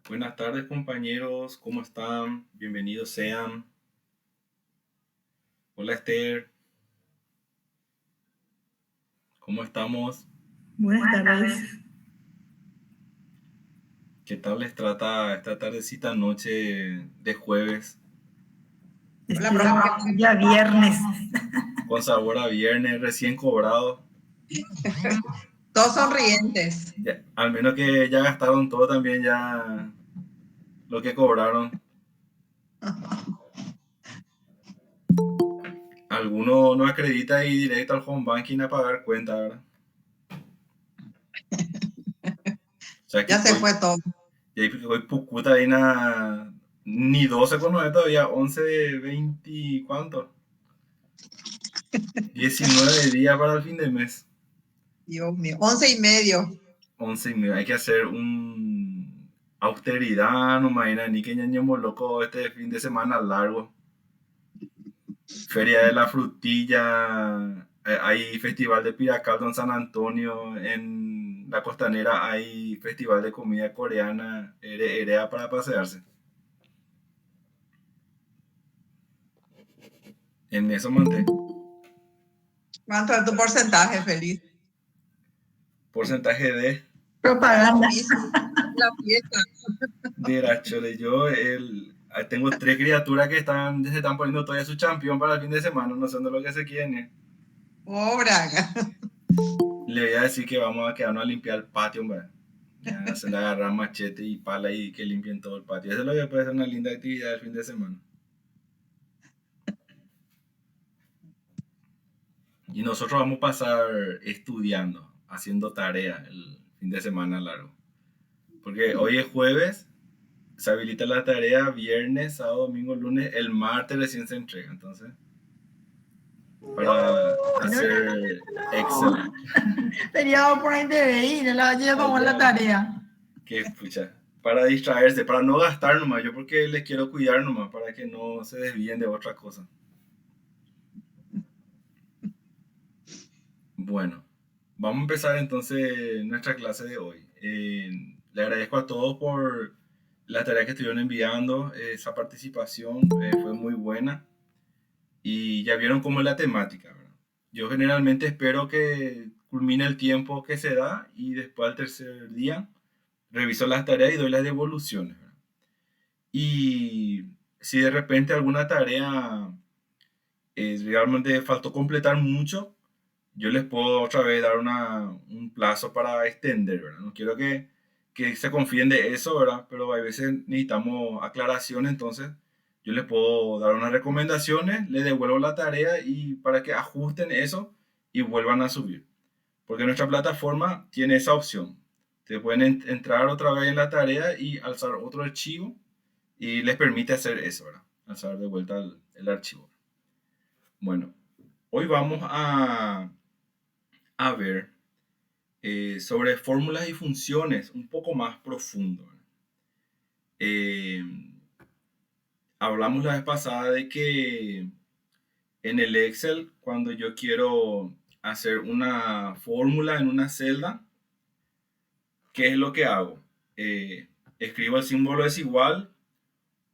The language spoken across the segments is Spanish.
Buenas tardes compañeros, ¿cómo están? Bienvenidos sean. Hola Esther, ¿cómo estamos? Buenas tardes. ¿Qué tal les trata esta tardecita noche de jueves Hola, Hola, profe. Ya viernes. con sabor a viernes recién cobrado? Todos sonrientes. Al menos que ya gastaron todo también ya lo que cobraron. Alguno no acredita y directo al home banking a pagar cuenta, ¿verdad? O sea que Ya se fue todo. hoy pucuta ahí ni 12 con 9 todavía, 11 20, ¿cuánto? 19 días para el fin de mes. Dios mío. 11:30. 11 y medio. Hay que hacer un austeridad, no imagina, ni que ñañemos loco este fin de semana largo. Feria de la frutilla, hay festival de Piracaldo en San Antonio, en la costanera hay festival de comida coreana, herea para pasearse. En eso manté. ¿Cuánto es tu porcentaje, feliz? Porcentaje de Propaganda. La fiesta. Chole. Tengo tres criaturas que se están poniendo todavía su campeón para el fin de semana, no sé de lo que se quieren. Pobre. Le voy a decir que vamos a quedarnos a limpiar el patio, hombre. Ya se le agarran machete y pala y que limpien todo el patio. Eso es lo que puede ser una linda actividad el fin de semana. Y nosotros vamos a pasar estudiando, haciendo tarea el fin de semana largo. Porque hoy es jueves, se habilita la tarea viernes, sábado, domingo, lunes, el martes recién se entrega. Entonces, para hacer Excel. Feriado por ahí, no la llevamos la tarea. Que pucha, para distraerse, para no gastar nomás, yo porque les quiero cuidar nomás, para que no se desvíen de otra cosa. Bueno, vamos a empezar entonces nuestra clase de hoy. Le agradezco a todos por la tarea que estuvieron enviando, esa participación fue muy buena y ya vieron cómo es la temática, ¿verdad? Yo generalmente espero que culmine el tiempo que se da y después al tercer día reviso las tareas y doy las devoluciones, ¿verdad? Y si de repente alguna tarea realmente faltó completar mucho, yo les puedo otra vez dar un plazo para extender, ¿verdad? No quiero que se confíen de eso, ¿verdad? Pero a veces necesitamos aclaración, entonces yo les puedo dar unas recomendaciones, les devuelvo la tarea y para que ajusten eso y vuelvan a subir. Porque nuestra plataforma tiene esa opción. Te pueden entrar otra vez en la tarea y alzar otro archivo y les permite hacer eso, ¿verdad? Alzar de vuelta el archivo. Bueno, hoy vamos a ver sobre fórmulas y funciones un poco más profundo. Eh, Hablamos la vez pasada de que en el Excel, cuando yo quiero hacer una fórmula en una celda, ¿qué es lo que hago? Escribo el símbolo desigual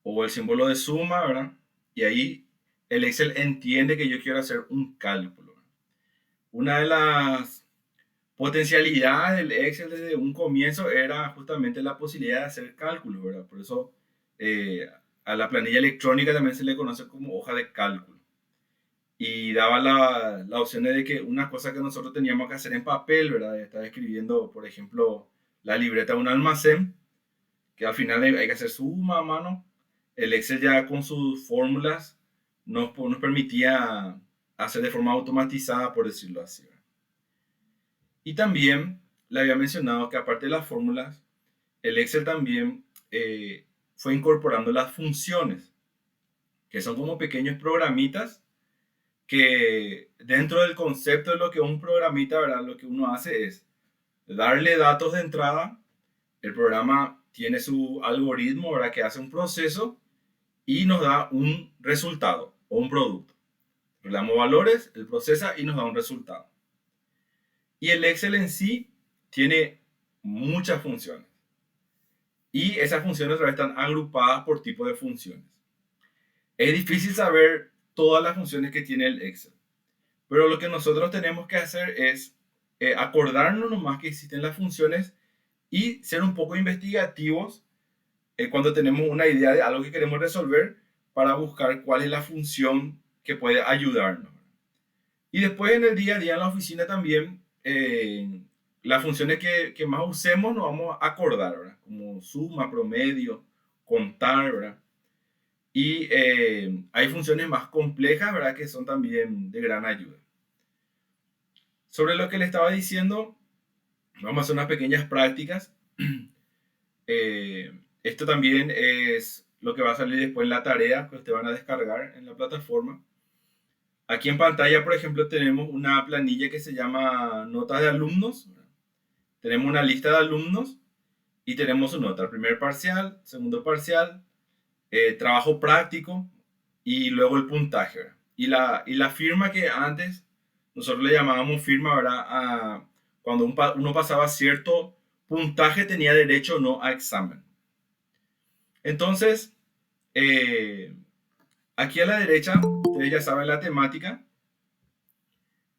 o el símbolo de suma, ¿verdad? Y ahí el Excel entiende que yo quiero hacer un cálculo. Una de las potencialidades del Excel desde un comienzo era justamente la posibilidad de hacer cálculos, ¿verdad? Por eso a la planilla electrónica también se le conoce como hoja de cálculo. Y daba la opción de que una cosa que nosotros teníamos que hacer en papel, ¿verdad? Estaba escribiendo, por ejemplo, la libreta de un almacén, que al final hay que hacer suma a mano. El Excel ya con sus fórmulas nos permitía hacer de forma automatizada, por decirlo así, ¿verdad? Y también le había mencionado que aparte de las fórmulas, el Excel también fue incorporando las funciones, que son como pequeños programitas que dentro del concepto de lo que un programita, ¿verdad? Lo que uno hace es darle datos de entrada, el programa tiene su algoritmo, ¿verdad? Que hace un proceso y nos da un resultado o un producto. Le damos valores, él procesa y nos da un resultado. Y el Excel en sí tiene muchas funciones. y esas funciones otra vez están agrupadas por tipo de funciones. Es difícil saber todas las funciones que tiene el Excel, pero lo que nosotros tenemos que hacer es acordarnos nomás que existen las funciones y ser un poco investigativos cuando tenemos una idea de algo que queremos resolver para buscar cuál es la función que puede ayudarnos. Y después en el día a día en la oficina también, las funciones que más usemos nos vamos a acordar, ¿verdad? Como suma, promedio, contar, ¿verdad? Y hay funciones más complejas, ¿verdad? Que son también de gran ayuda. Sobre lo que le estaba diciendo, vamos a hacer unas pequeñas prácticas. Esto también es lo que va a salir después en la tarea que ustedes van a descargar en la plataforma. Aquí en pantalla, por ejemplo, tenemos una planilla que se llama Notas de Alumnos. Tenemos una lista de alumnos y tenemos su nota, el primer parcial, segundo parcial, trabajo práctico y luego el puntaje, ¿verdad? Y la firma que antes nosotros le llamábamos firma, ¿verdad? Cuando uno pasaba cierto puntaje tenía derecho o no a examen. Entonces, aquí a la derecha, ustedes ya saben la temática.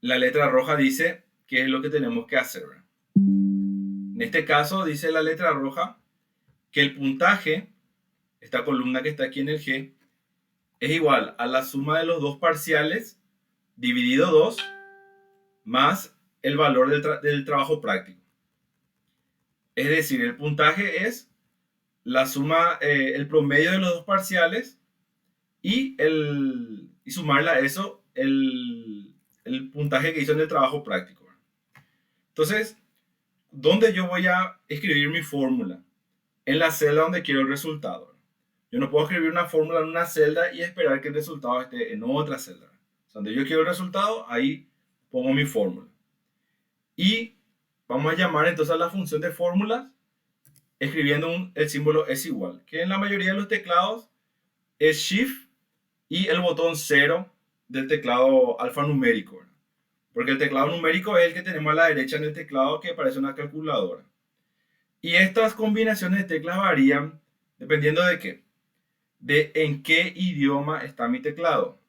La letra roja dice qué es lo que tenemos que hacer, ¿verdad? En este caso dice la letra roja que el puntaje, esta columna que está aquí en el G, es igual a la suma de los dos parciales dividido 2 más el valor del trabajo práctico. Es decir, el puntaje es la suma, el promedio de los dos parciales y sumarle a eso el puntaje que hizo en el trabajo práctico. Entonces, ¿dónde yo voy a escribir mi fórmula? En la celda donde quiero el resultado. Yo no puedo escribir una fórmula en una celda y esperar que el resultado esté en otra celda. O sea, donde yo quiero el resultado, ahí pongo mi fórmula. Y vamos a llamar entonces a la función de fórmulas escribiendo el símbolo es igual, que en la mayoría de los teclados es Shift y el botón 0 del teclado alfanumérico, ¿verdad? Porque el teclado numérico es el que tenemos a la derecha en el teclado que parece una calculadora. Y estas combinaciones de teclas varían dependiendo de qué, de en qué idioma está mi teclado.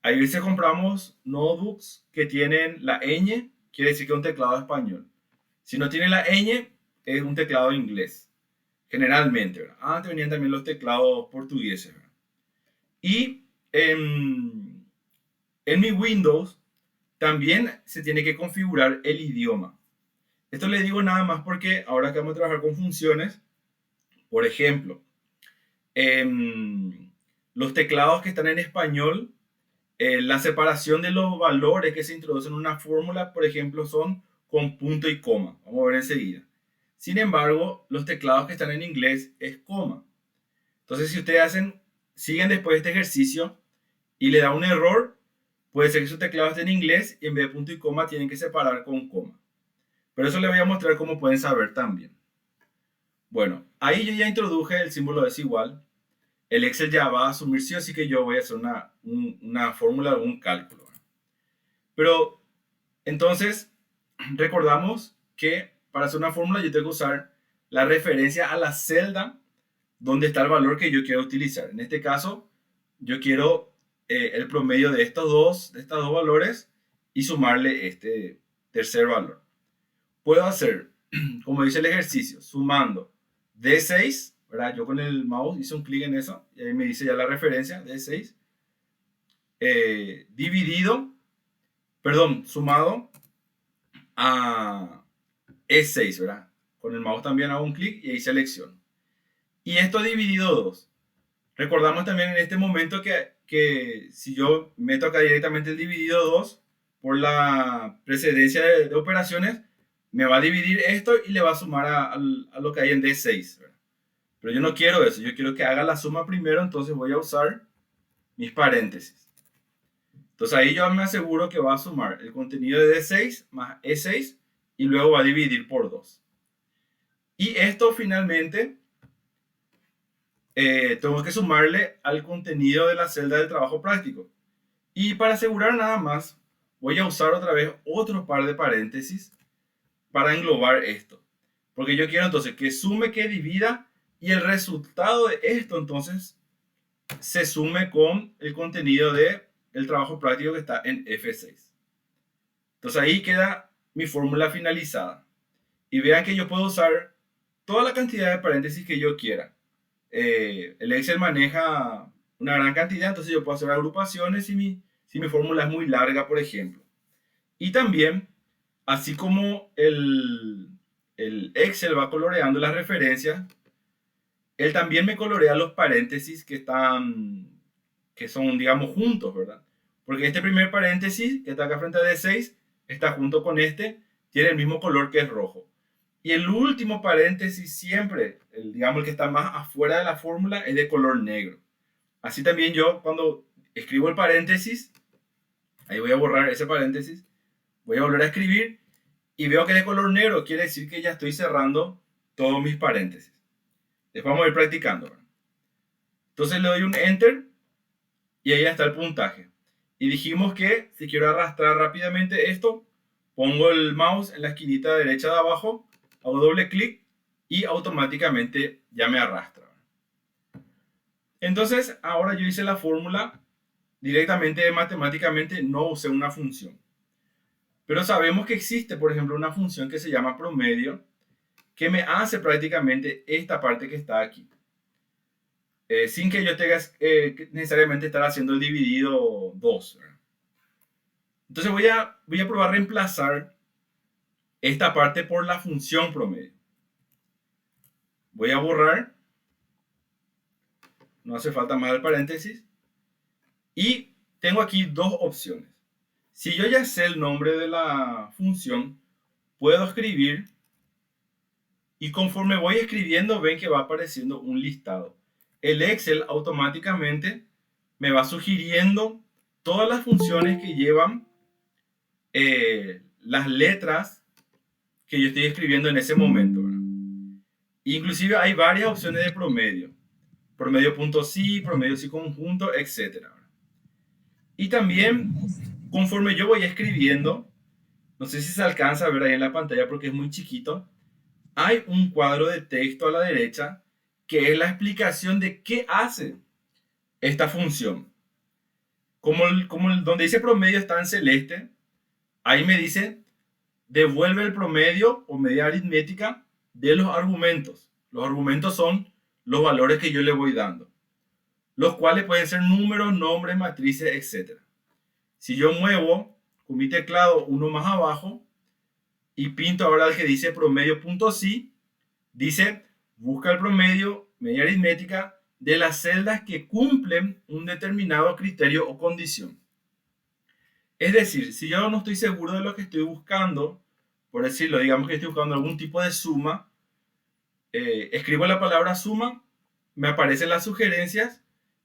Hay veces compramos notebooks que tienen la ñ, quiere decir que es un teclado español. Si no tiene la ñ, es un teclado inglés, generalmente, ¿verdad? Antes venían también los teclados portugueses, ¿verdad? Y en mi Windows también se tiene que configurar el idioma. Esto le digo nada más porque ahora que vamos a trabajar con funciones, por ejemplo, los teclados que están en español, la separación de los valores que se introducen en una fórmula, por ejemplo, son con punto y coma. Vamos a ver enseguida. Sin embargo, los teclados que están en inglés es coma. Entonces, si ustedes siguen después de este ejercicio y le da un error, puede ser que su teclado esté en inglés y en vez de punto y coma tienen que separar con coma. Pero eso les voy a mostrar cómo pueden saber también. Bueno, ahí yo ya introduje el símbolo desigual. El Excel ya va a asumir sí o sí que yo voy a hacer una fórmula o un cálculo. Pero entonces recordamos que para hacer una fórmula yo tengo que usar la referencia a la celda donde está el valor que yo quiero utilizar. En este caso, yo quiero el promedio de estos dos valores y sumarle este tercer valor. Puedo hacer, como dice el ejercicio, sumando D6, ¿verdad? Yo con el mouse hice un clic en eso y ahí me dice ya la referencia, D6, sumado a E6, ¿verdad? Con el mouse también hago un clic y ahí selecciono. Y esto dividido 2. Recordamos también en este momento que si yo meto acá directamente el dividido 2 por la precedencia de operaciones, me va a dividir esto y le va a sumar a lo que hay en D6, ¿verdad? Pero yo no quiero eso, yo quiero que haga la suma primero, entonces voy a usar mis paréntesis. Entonces ahí yo me aseguro que va a sumar el contenido de D6 más E6 y luego va a dividir por 2. Y esto finalmente tengo que sumarle al contenido de la celda del trabajo práctico. Y para asegurar nada más, voy a usar otra vez otro par de paréntesis para englobar esto. Porque yo quiero entonces que sume, que divida y el resultado de esto entonces se sume con el contenido del trabajo práctico que está en F6. Entonces ahí queda mi fórmula finalizada. Y vean que yo puedo usar toda la cantidad de paréntesis que yo quiera. El Excel maneja una gran cantidad, entonces yo puedo hacer agrupaciones si mi fórmula es muy larga, por ejemplo. Y también, así como el Excel va coloreando las referencias, él también me colorea los paréntesis que son, digamos, juntos, ¿verdad? Porque este primer paréntesis que está acá frente a D6 está junto con este, tiene el mismo color que es rojo. Y el último paréntesis siempre, digamos el que está más afuera de la fórmula, es de color negro. Así también yo cuando escribo el paréntesis, ahí voy a borrar ese paréntesis, voy a volver a escribir y veo que es de color negro, quiere decir que ya estoy cerrando todos mis paréntesis. Después vamos a ir practicando, ¿verdad? Entonces le doy un Enter y ahí está el puntaje. Y dijimos que si quiero arrastrar rápidamente esto, pongo el mouse en la esquinita derecha de abajo, hago doble clic y automáticamente ya me arrastra. Entonces, ahora yo hice la fórmula directamente matemáticamente, no usé una función. Pero sabemos que existe, por ejemplo, una función que se llama promedio, que me hace prácticamente esta parte que está aquí. Sin que yo tenga necesariamente estar haciendo el dividido 2. Entonces voy a probar a reemplazar esta parte por la función promedio. Voy a borrar. No hace falta más el paréntesis. Y tengo aquí dos opciones. Si yo ya sé el nombre de la función, puedo escribir y conforme voy escribiendo ven que va apareciendo un listado. El Excel automáticamente me va sugiriendo todas las funciones que llevan las letras que yo estoy escribiendo en ese momento, ¿verdad? Inclusive hay varias opciones de promedio. Promedio.si, promedio si conjunto, etc. Y también, conforme yo voy escribiendo, no sé si se alcanza a ver ahí en la pantalla porque es muy chiquito, hay un cuadro de texto a la derecha que es la explicación de qué hace esta función. Donde dice promedio está en celeste, ahí me dice devuelve el promedio o medida aritmética de los argumentos. Los argumentos son los valores que yo le voy dando, los cuales pueden ser números, nombres, matrices, etc. Si yo muevo con mi teclado uno más abajo y pinto ahora el que dice promedio.si, dice busca el promedio, media aritmética de las celdas que cumplen un determinado criterio o condición. Es decir, si yo no estoy seguro de lo que estoy buscando, por decirlo, digamos que estoy buscando algún tipo de suma, escribo la palabra suma, me aparecen las sugerencias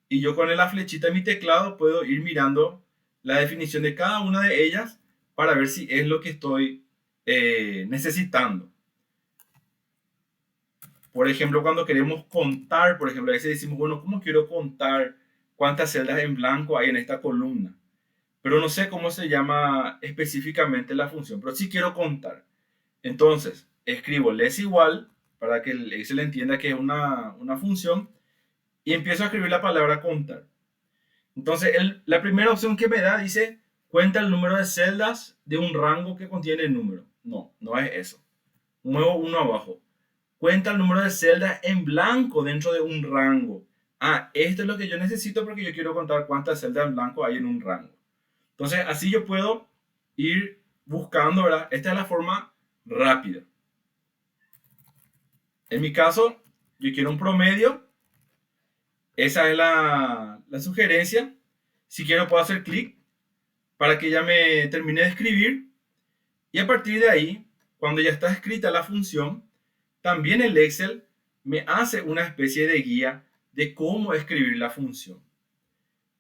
y yo con la flechita de mi teclado puedo ir mirando la definición de cada una de ellas para ver si es lo que estoy necesitando. Por ejemplo, cuando queremos contar, por ejemplo, a veces decimos, bueno, ¿cómo quiero contar cuántas celdas en blanco hay en esta columna? Pero no sé cómo se llama específicamente la función, pero sí quiero contar. Entonces, escribo less igual para que el Excel entienda que es una función y empiezo a escribir la palabra contar. Entonces, la primera opción que me da dice, cuenta el número de celdas de un rango que contiene el número. No, no es eso. Muevo uno abajo. Cuenta el número de celdas en blanco dentro de un rango. Ah, esto es lo que yo necesito porque yo quiero contar cuántas celdas en blanco hay en un rango. Entonces, así yo puedo ir buscando, ¿verdad? Esta es la forma rápida. En mi caso, yo quiero un promedio. Esa es la sugerencia. Si quiero, puedo hacer clic para que ya me termine de escribir. Y a partir de ahí, cuando ya está escrita la función, también el Excel me hace una especie de guía de cómo escribir la función.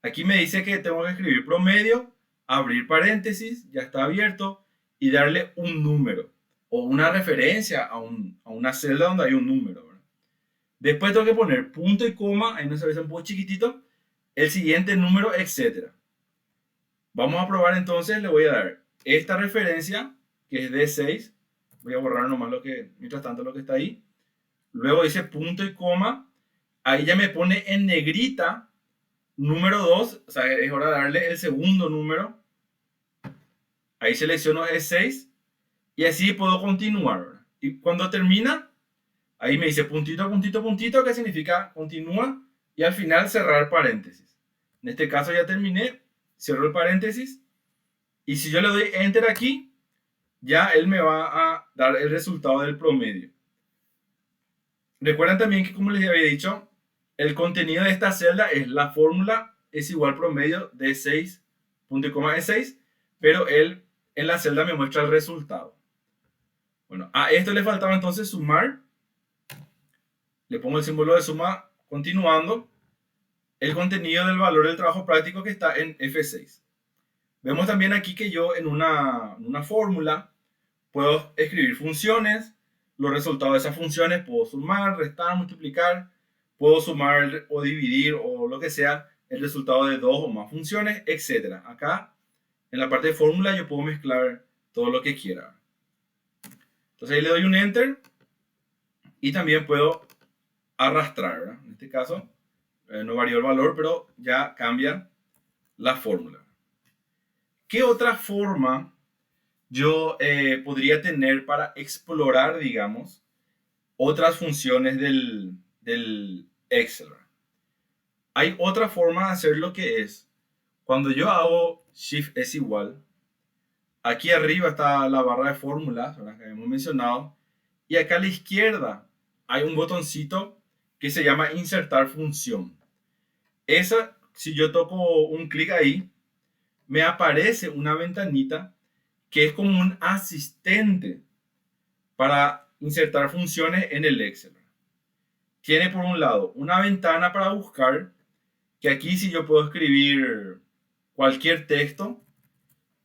Aquí me dice que tengo que escribir promedio, abrir paréntesis, ya está abierto, y darle un número o una referencia a una celda donde hay un número, ¿verdad? Después tengo que poner punto y coma, ahí no se ve un poco chiquitito, el siguiente número, etc. Vamos a probar entonces, le voy a dar esta referencia, que es D6. Voy a borrar nomás mientras tanto lo que está ahí. luego dice punto y coma, ahí ya me pone en negrita número 2, o sea, es hora de darle el segundo número. Ahí selecciono E6 y así puedo continuar, ¿verdad? Y cuando termina, ahí me dice puntito, puntito, puntito, que significa continúa, y al final cerrar paréntesis. En este caso ya terminé, cierro el paréntesis, y si yo le doy Enter aquí, ya él me va a dar el resultado del promedio. Recuerden también que, como les había dicho, el contenido de esta celda es la fórmula es igual promedio de 6, punto y coma de 6, pero él en la celda me muestra el resultado. Bueno, a esto le faltaba entonces sumar. Le pongo el símbolo de suma continuando el contenido del valor del trabajo práctico que está en F6. Vemos también aquí que yo en una fórmula puedo escribir funciones, los resultados de esas funciones puedo sumar, restar, multiplicar, puedo sumar o dividir o lo que sea el resultado de dos o más funciones, etc. Acá en la parte de fórmula yo puedo mezclar todo lo que quiera. Entonces ahí le doy un Enter y también puedo arrastrar, ¿verdad? En este caso no varió el valor, pero ya cambia la fórmula. ¿Qué otra forma yo podría tener para explorar, digamos, otras funciones del Excel? Hay otra forma de hacer lo que es, cuando yo hago Shift es igual, aquí arriba está la barra de fórmulas, ¿verdad? Que hemos mencionado, y acá a la izquierda hay un botoncito que se llama insertar función. Esa, si yo toco un clic ahí, me aparece una ventanita que es como un asistente para insertar funciones en el Excel. Tiene por un lado una ventana para buscar, que aquí sí yo puedo escribir cualquier texto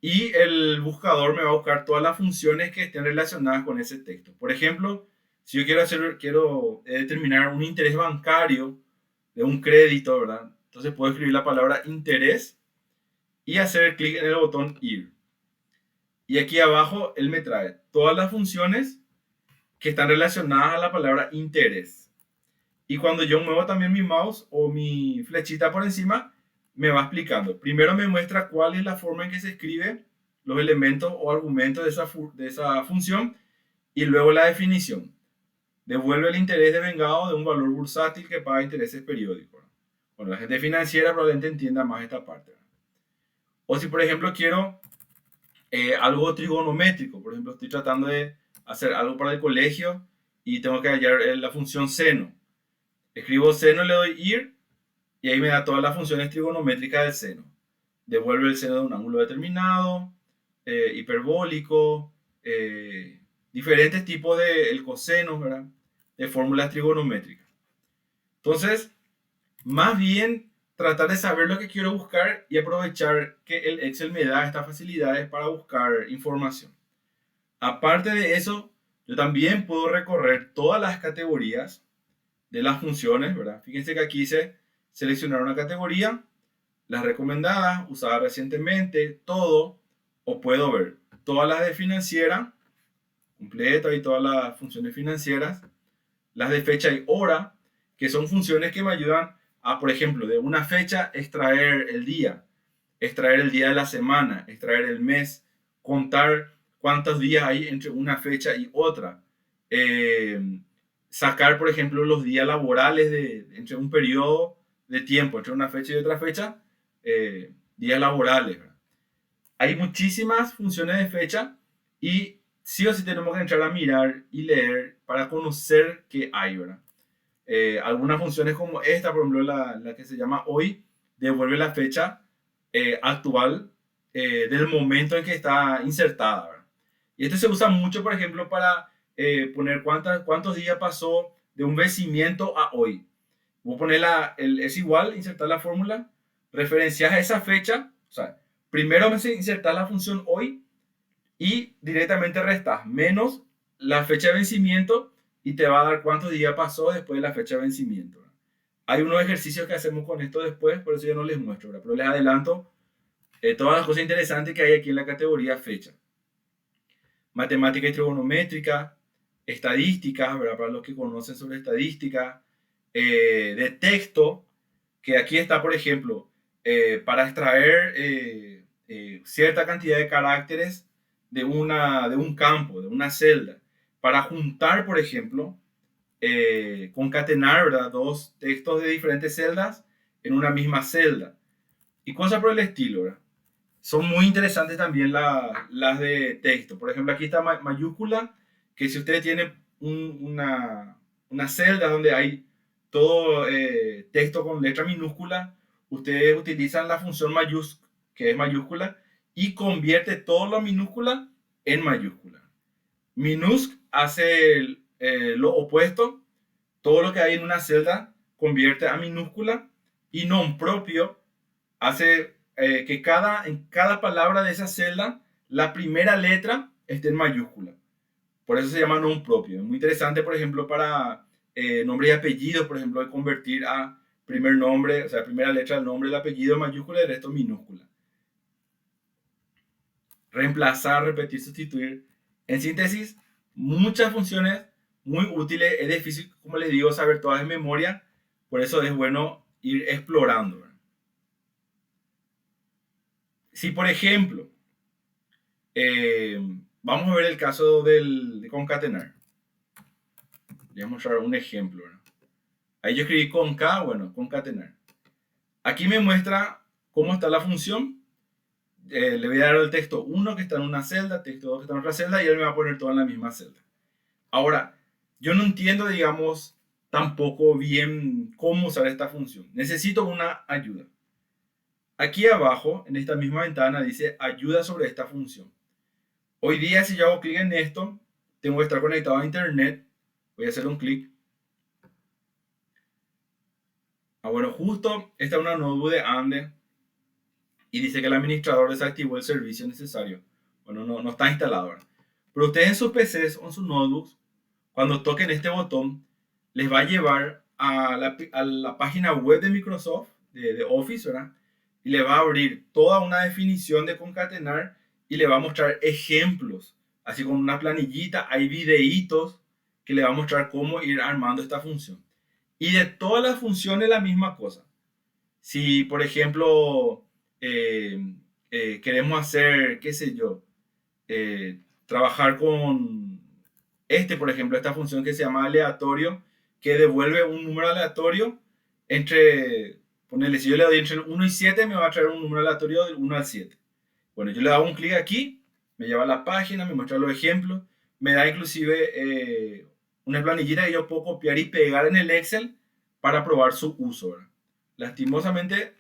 y el buscador me va a buscar todas las funciones que estén relacionadas con ese texto. Por ejemplo, si yo quiero determinar un interés bancario de un crédito, ¿verdad? Entonces puedo escribir la palabra interés y hacer clic en el botón ir. Y aquí abajo él me trae todas las funciones que están relacionadas a la palabra interés. Y cuando yo muevo también mi mouse o mi flechita por encima, me va explicando. Primero me muestra cuál es la forma en que se escribe los elementos o argumentos de esa función y luego la definición. Devuelve el interés devengado de un valor bursátil que paga intereses periódicos. Bueno, la gente financiera probablemente entienda más esta parte. O si, por ejemplo, quiero algo trigonométrico, por ejemplo, estoy tratando de hacer algo para el colegio y tengo que hallar la función seno. Escribo seno, le doy ir y ahí me da todas las funciones trigonométricas del seno. Devuelve el seno de un ángulo determinado, hiperbólico, diferentes tipos de el coseno, ¿verdad? De fórmulas trigonométricas. Entonces, más bien tratar de saber lo que quiero buscar y aprovechar que el Excel me da estas facilidades para buscar información. Aparte de eso, yo también puedo recorrer todas las categorías de las funciones, ¿verdad? Fíjense que aquí dice seleccionar una categoría, las recomendadas, usadas recientemente, todo, o puedo ver todas las de financiera, completa y todas las funciones financieras, las de fecha y hora, que son funciones que me ayudan a, por ejemplo, de una fecha extraer el día de la semana, extraer el mes, contar cuántos días hay entre una fecha y otra, sacar, por ejemplo, los días laborales entre un periodo de tiempo, entre una fecha y otra fecha, días laborales, ¿verdad? Hay muchísimas funciones de fecha y sí o sí tenemos que entrar a mirar y leer para conocer qué hay, ¿verdad? Algunas funciones como esta, por ejemplo, la que se llama hoy, devuelve la fecha actual del momento en que está insertada, ¿verdad? Y esto se usa mucho, por ejemplo, para poner cuántos días pasó de un vencimiento a hoy. Voy a poner es igual, insertar la fórmula, referencias a esa fecha, o sea, primero insertar la función hoy y directamente restas menos la fecha de vencimiento y te va a dar cuántos días pasó después de la fecha de vencimiento. Hay unos ejercicios que hacemos con esto después, por eso yo no les muestro, ¿verdad? Pero les adelanto todas las cosas interesantes que hay aquí en la categoría fecha. Matemática y trigonométrica, estadísticas, ¿verdad? Para los que conocen sobre estadística, de texto, que aquí está, por ejemplo, para extraer cierta cantidad de caracteres de un campo, de una celda, para juntar, por ejemplo, concatenar, ¿verdad? Dos textos de diferentes celdas en una misma celda y cosas por el estilo, ¿verdad? Son muy interesantes también las de texto. Por ejemplo, aquí está mayúscula, que si ustedes tienen una celda donde hay todo texto con letra minúscula, ustedes utilizan la función que es mayúscula, y convierte todo lo minúscula en mayúscula. Minusc hace lo opuesto, todo lo que hay en una celda convierte a minúscula, y non propio hace que en cada palabra de esa celda la primera letra esté en mayúscula. Por eso se llama non propio. Es muy interesante, por ejemplo, para nombres y apellidos, por ejemplo, de convertir a primer nombre, o sea, primera letra del nombre, el apellido en mayúscula y el resto en minúscula. Reemplazar, repetir, sustituir. En síntesis, muchas funciones muy útiles. Es difícil, como les digo, saber todas de memoria. Por eso es bueno ir explorando, ¿verdad? Si, por ejemplo, vamos a ver el caso de concatenar. Les voy a mostrar un ejemplo, ¿verdad? Ahí yo escribí conca, bueno, concatenar. Aquí me muestra cómo está la función. Le voy a dar el texto 1 que está en una celda, texto 2 que está en otra celda, y él me va a poner todo en la misma celda. Ahora, yo no entiendo, digamos, tampoco bien cómo usar esta función. Necesito una ayuda. Aquí abajo, en esta misma ventana, dice ayuda sobre esta función. Hoy día, si yo hago clic en esto, tengo que estar conectado a internet. Voy a hacer un clic. Bueno, justo esta es una notebook de Ande y dice que el administrador desactivó el servicio necesario. Bueno, no está instalado ahora. Pero ustedes en sus PCs o en sus notebooks, cuando toquen este botón, les va a llevar a la página web de Microsoft, de Office, ¿verdad? Y le va a abrir toda una definición de concatenar y le va a mostrar ejemplos, así como una planillita, hay videitos que le va a mostrar cómo ir armando esta función. Y de todas las funciones la misma cosa. Si, por ejemplo, queremos hacer, qué sé yo, trabajar con por ejemplo, esta función que se llama aleatorio, que devuelve un número aleatorio ponele, si yo le doy entre el 1 y 7, me va a traer un número aleatorio del 1 al 7. Bueno, yo le hago un clic aquí, me lleva a la página, me muestra los ejemplos, me da inclusive una planillita que yo puedo copiar y pegar en el Excel para probar su uso, ¿verdad? Lastimosamente,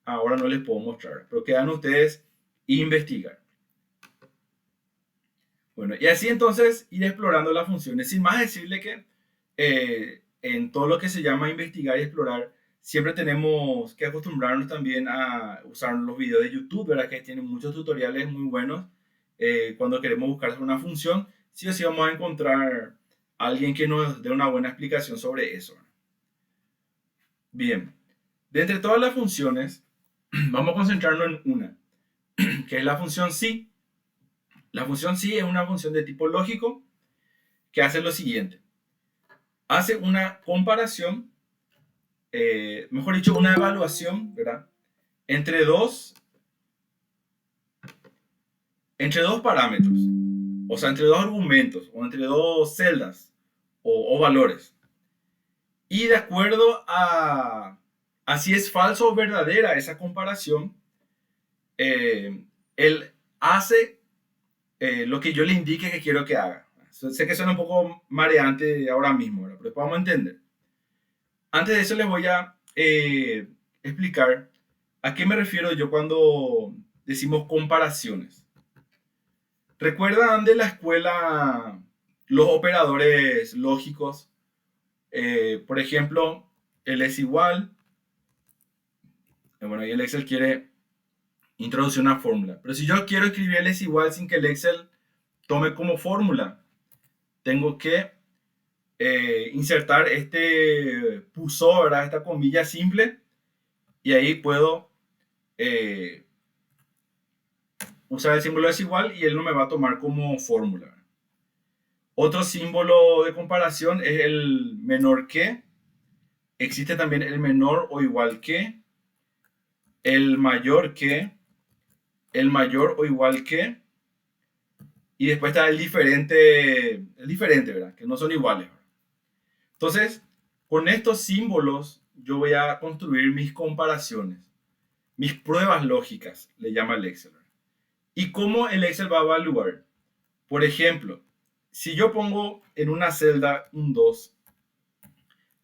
ahora no les puedo mostrar, pero quedan ustedes investigar. Bueno, y así entonces ir explorando las funciones, sin más decirle que en todo lo que se llama investigar y explorar, siempre tenemos que acostumbrarnos también a usar los videos de YouTube, ¿verdad? Que tienen muchos tutoriales muy buenos. Cuando queremos buscar una función, sí o sí vamos a encontrar a alguien que nos dé una buena explicación sobre eso. Bien, de entre todas las funciones, vamos a concentrarnos en una, que es la función sí. La función sí es una función de tipo lógico que hace lo siguiente. Hace una comparación, mejor dicho, una evaluación, ¿verdad? Entre dos parámetros, o sea, entre dos argumentos, o entre dos celdas, o valores. Y de acuerdo a si es falso o verdadera esa comparación, él hace lo que yo le indique que quiero que haga. Sé que suena un poco mareante ahora mismo, ¿verdad? Pero vamos a entender. Antes de eso les voy a explicar a qué me refiero yo cuando decimos comparaciones. ¿Recuerdan de la escuela los operadores lógicos? Por ejemplo, el es igual. Bueno, y el Excel quiere introducir una fórmula. Pero si yo quiero escribir el es igual sin que el Excel tome como fórmula, tengo que insertar este puso, ¿verdad? Esta comilla simple, y ahí puedo usar el símbolo es igual y él no me va a tomar como fórmula. Otro símbolo de comparación es el menor que. Existe también el menor o igual que, el mayor o igual que, y después está el diferente, ¿verdad? Que no son iguales, ¿verdad? Entonces, con estos símbolos yo voy a construir mis comparaciones, mis pruebas lógicas, le llama el Excel, ¿verdad? ¿Y cómo el Excel va a evaluar? Por ejemplo, si yo pongo en una celda un 2,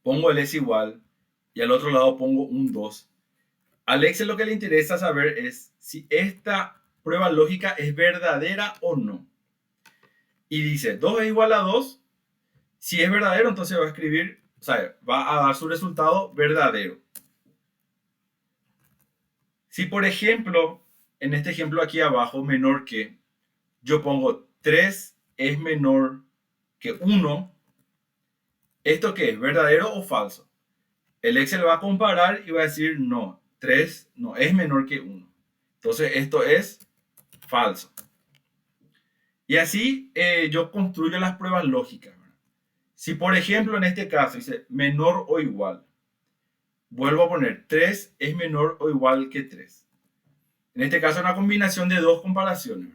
pongo el es igual y al otro lado pongo un 2, al Excel lo que le interesa saber es si esta prueba lógica es verdadera o no. Y dice 2 es igual a 2. Si es verdadero, entonces va a escribir, o sea, va a dar su resultado verdadero. Si, por ejemplo, en este ejemplo aquí abajo, menor que, yo pongo 3 es menor que 1, ¿esto qué es? ¿Verdadero o falso? El Excel va a comparar y va a decir, no, 3 no es menor que 1. Entonces, esto es falso. Y así yo construyo las pruebas lógicas. Si, por ejemplo, en este caso dice menor o igual, vuelvo a poner 3 es menor o igual que 3. En este caso, una combinación de dos comparaciones.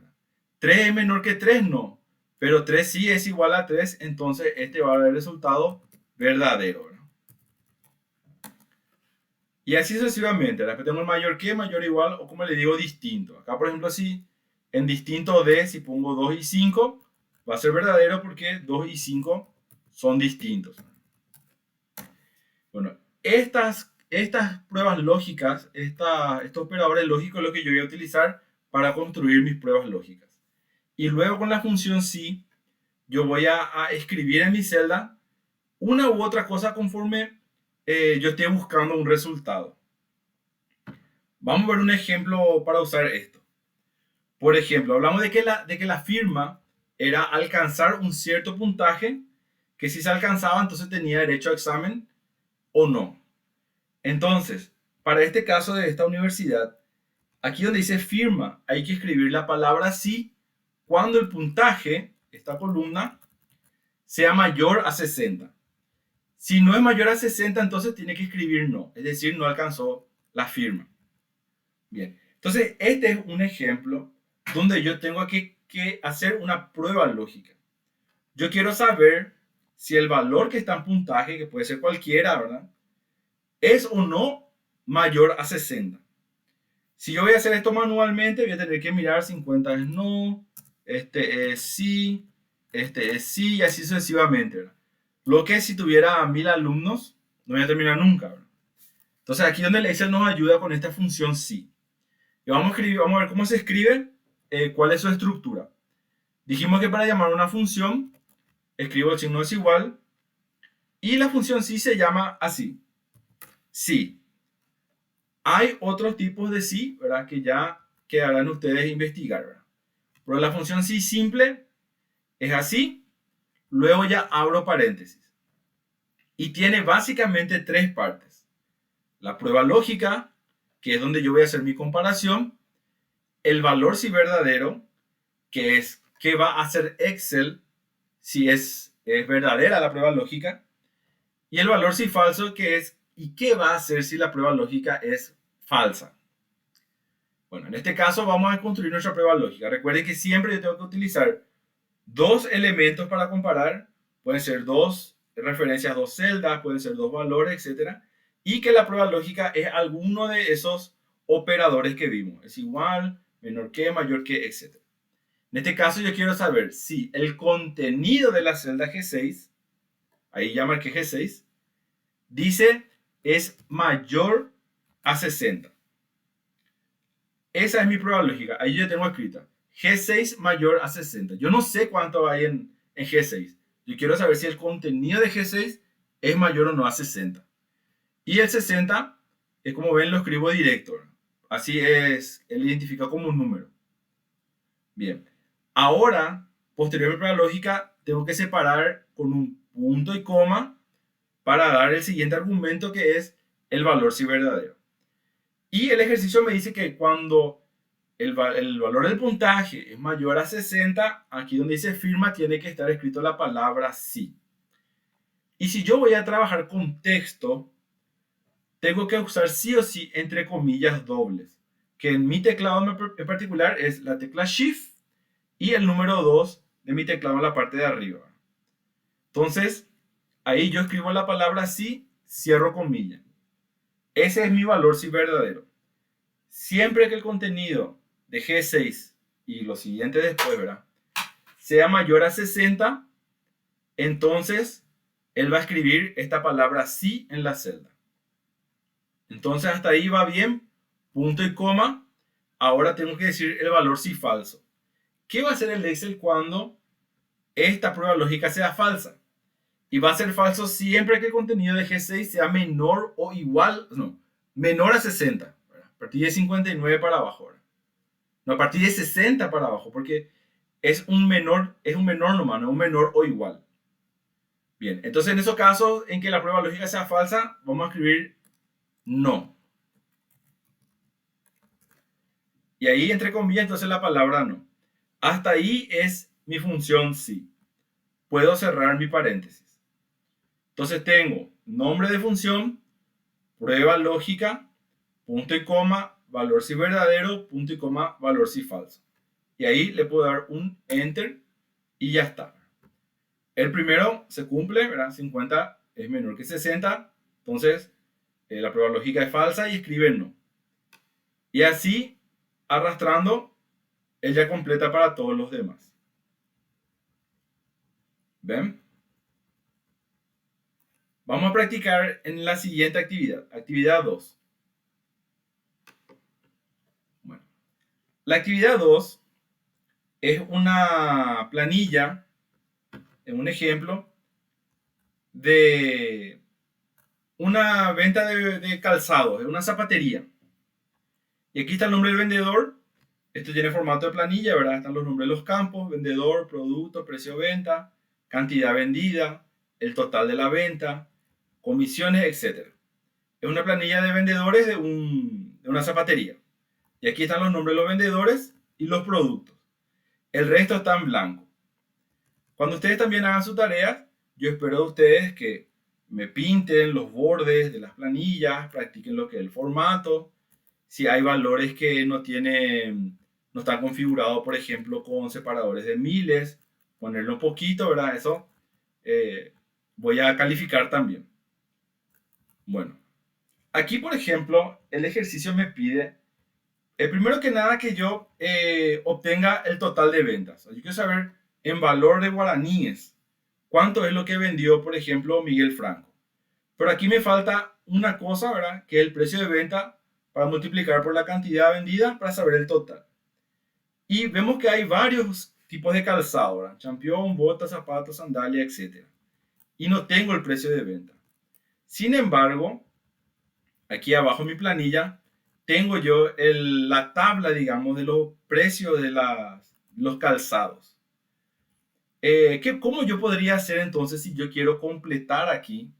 3 es menor que 3, no. Pero 3 sí es igual a 3, entonces este va a dar el resultado verdadero, ¿verdad? Y así sucesivamente. Después tengo el mayor que, mayor o igual, o como le digo, distinto. Acá, por ejemplo, si en distinto de, si pongo 2 y 5, va a ser verdadero porque 2 y 5 son distintos. Bueno, estas pruebas lógicas, estos operadores lógicos, es lo que yo voy a utilizar para construir mis pruebas lógicas. Y luego con la función si, yo voy a escribir en mi celda una u otra cosa conforme yo esté buscando un resultado. Vamos a ver un ejemplo para usar esto. Por ejemplo, hablamos de que la firma era alcanzar un cierto puntaje, que si se alcanzaba, entonces tenía derecho a examen o no. Entonces, para este caso de esta universidad, aquí donde dice firma, hay que escribir la palabra sí cuando el puntaje, esta columna, sea mayor a 60. Si no es mayor a 60, entonces tiene que escribir no, es decir, no alcanzó la firma. Bien, entonces este es un ejemplo donde yo tengo que hacer una prueba lógica. Yo quiero saber si el valor que está en puntaje, que puede ser cualquiera, ¿verdad?, es o no mayor a 60. Si yo voy a hacer esto manualmente, voy a tener que mirar 50 es no, este es sí, y así sucesivamente, ¿verdad? Lo que si tuviera 1000 alumnos, no voy a terminar nunca, ¿verdad? Entonces aquí donde el Excel nos ayuda con esta función sí. Y vamos a ver cómo se escribe, cuál es su estructura. Dijimos que para llamar una función, escribo el signo es igual, y la función sí se llama así. Sí. Hay otros tipos de sí, ¿verdad?, que ya quedarán ustedes investigar, ¿verdad? Pero la función sí simple es así, luego ya abro paréntesis. Y tiene básicamente tres partes. La prueba lógica, que es donde yo voy a hacer mi comparación. El valor si verdadero, que es qué va a hacer Excel si es verdadera la prueba lógica. Y el valor si falso, que es y qué va a hacer si la prueba lógica es falsa. Bueno, en este caso vamos a construir nuestra prueba lógica. Recuerden que siempre yo tengo que utilizar dos elementos para comparar. Pueden ser dos referencias, dos celdas, pueden ser dos valores, etc. Y que la prueba lógica es alguno de esos operadores que vimos. Es igual, menor que, mayor que, etc. En este caso yo quiero saber si el contenido de la celda G6, ahí ya marqué G6, dice es mayor a 60. Esa es mi prueba lógica. Ahí yo tengo escrita G6 mayor a 60. Yo no sé cuánto hay en G6. Yo quiero saber si el contenido de G6 es mayor o no a 60. Y el 60, es como ven, lo escribo directo. Así es, él identifica como un número. Bien. Ahora, posterior a mi prueba lógica, tengo que separar con un punto y coma para dar el siguiente argumento, que es el valor si verdadero. Y el ejercicio me dice que cuando el valor del puntaje es mayor a 60, aquí donde dice firma tiene que estar escrito la palabra sí. Y si yo voy a trabajar con texto, tengo que usar sí o sí entre comillas dobles, que en mi teclado en particular es la tecla Shift y el número 2 de mi teclado en la parte de arriba. Entonces, ahí yo escribo la palabra sí, cierro comillas. Ese es mi valor sí verdadero. Siempre que el contenido de G6 y lo siguiente después, ¿verdad?, sea mayor a 60, entonces él va a escribir esta palabra sí en la celda. Entonces hasta ahí va bien, punto y coma. Ahora tengo que decir el valor sí falso. ¿Qué va a hacer el Excel cuando esta prueba lógica sea falsa? Y va a ser falso siempre que el contenido de G6 sea menor o igual, no, menor a 60. ¿Verdad? A partir de 59 para abajo. ¿Verdad? No, a partir de 60 para abajo, porque es un menor nomás, no un menor o igual. Bien, entonces en esos casos en que la prueba lógica sea falsa, vamos a escribir no. Y ahí entre comillas entonces la palabra no. Hasta ahí es mi función sí. Puedo cerrar mi paréntesis. Entonces tengo nombre de función, prueba lógica, punto y coma, valor si verdadero, punto y coma, valor si falso. Y ahí le puedo dar un enter y ya está. El primero se cumple, ¿verdad? 50 es menor que 60, entonces la prueba lógica es falsa y escribe no. Y así, arrastrando, él ya completa para todos los demás. ¿Ven? Vamos a practicar en la siguiente actividad, actividad 2. Bueno, la actividad 2 es una planilla, en un ejemplo, de una venta de calzados, de una zapatería. Y aquí está el nombre del vendedor. Esto tiene formato de planilla, ¿verdad? Están los nombres de los campos, vendedor, producto, precio de venta, cantidad vendida, el total de la venta, comisiones, etc. Es una planilla de vendedores de una zapatería. Y aquí están los nombres de los vendedores y los productos. El resto está en blanco. Cuando ustedes también hagan su tarea, yo espero de ustedes que me pinten los bordes de las planillas, practiquen lo que es el formato. Si hay valores que no están configurados, por ejemplo, con separadores de miles, ponerlo un poquito, ¿verdad? Eso voy a calificar también. Bueno, aquí, por ejemplo, el ejercicio me pide, primero que nada, que yo obtenga el total de ventas. Yo quiero saber en valor de guaraníes cuánto es lo que vendió, por ejemplo, Miguel Franco. Pero aquí me falta una cosa, ¿verdad? Que es el precio de venta para multiplicar por la cantidad vendida para saber el total. Y vemos que hay varios tipos de calzado, ¿verdad? Champión, botas, zapatos, sandalias, etc. Y no tengo el precio de venta. Sin embargo, aquí abajo en mi planilla, tengo yo la tabla, digamos, de los precios de los calzados. ¿Cómo yo podría hacer entonces si yo quiero completar aquí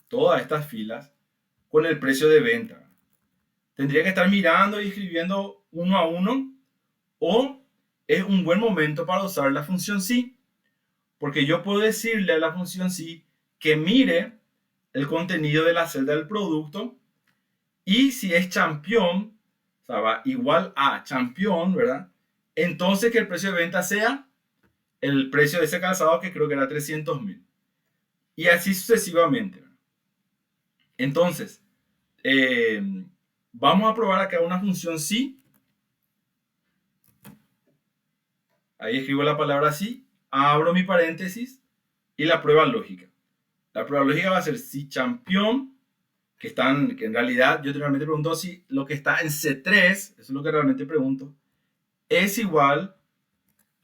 todas estas filas con el precio de venta? Tendría que estar mirando y escribiendo uno a uno, o es un buen momento para usar la función sí, porque yo puedo decirle a la función sí que mire el contenido de la celda del producto, y si es champion, o sea, va igual a champion, ¿verdad? Entonces que el precio de venta sea el precio de ese calzado, que creo que era 300.000. Y así sucesivamente. Entonces, vamos a probar acá una función sí. Ahí escribo la palabra sí, abro mi paréntesis y la prueba lógica. La prueba lógica va a ser si champion, que en realidad yo realmente pregunto si lo que está en C3, eso es lo que realmente pregunto, es igual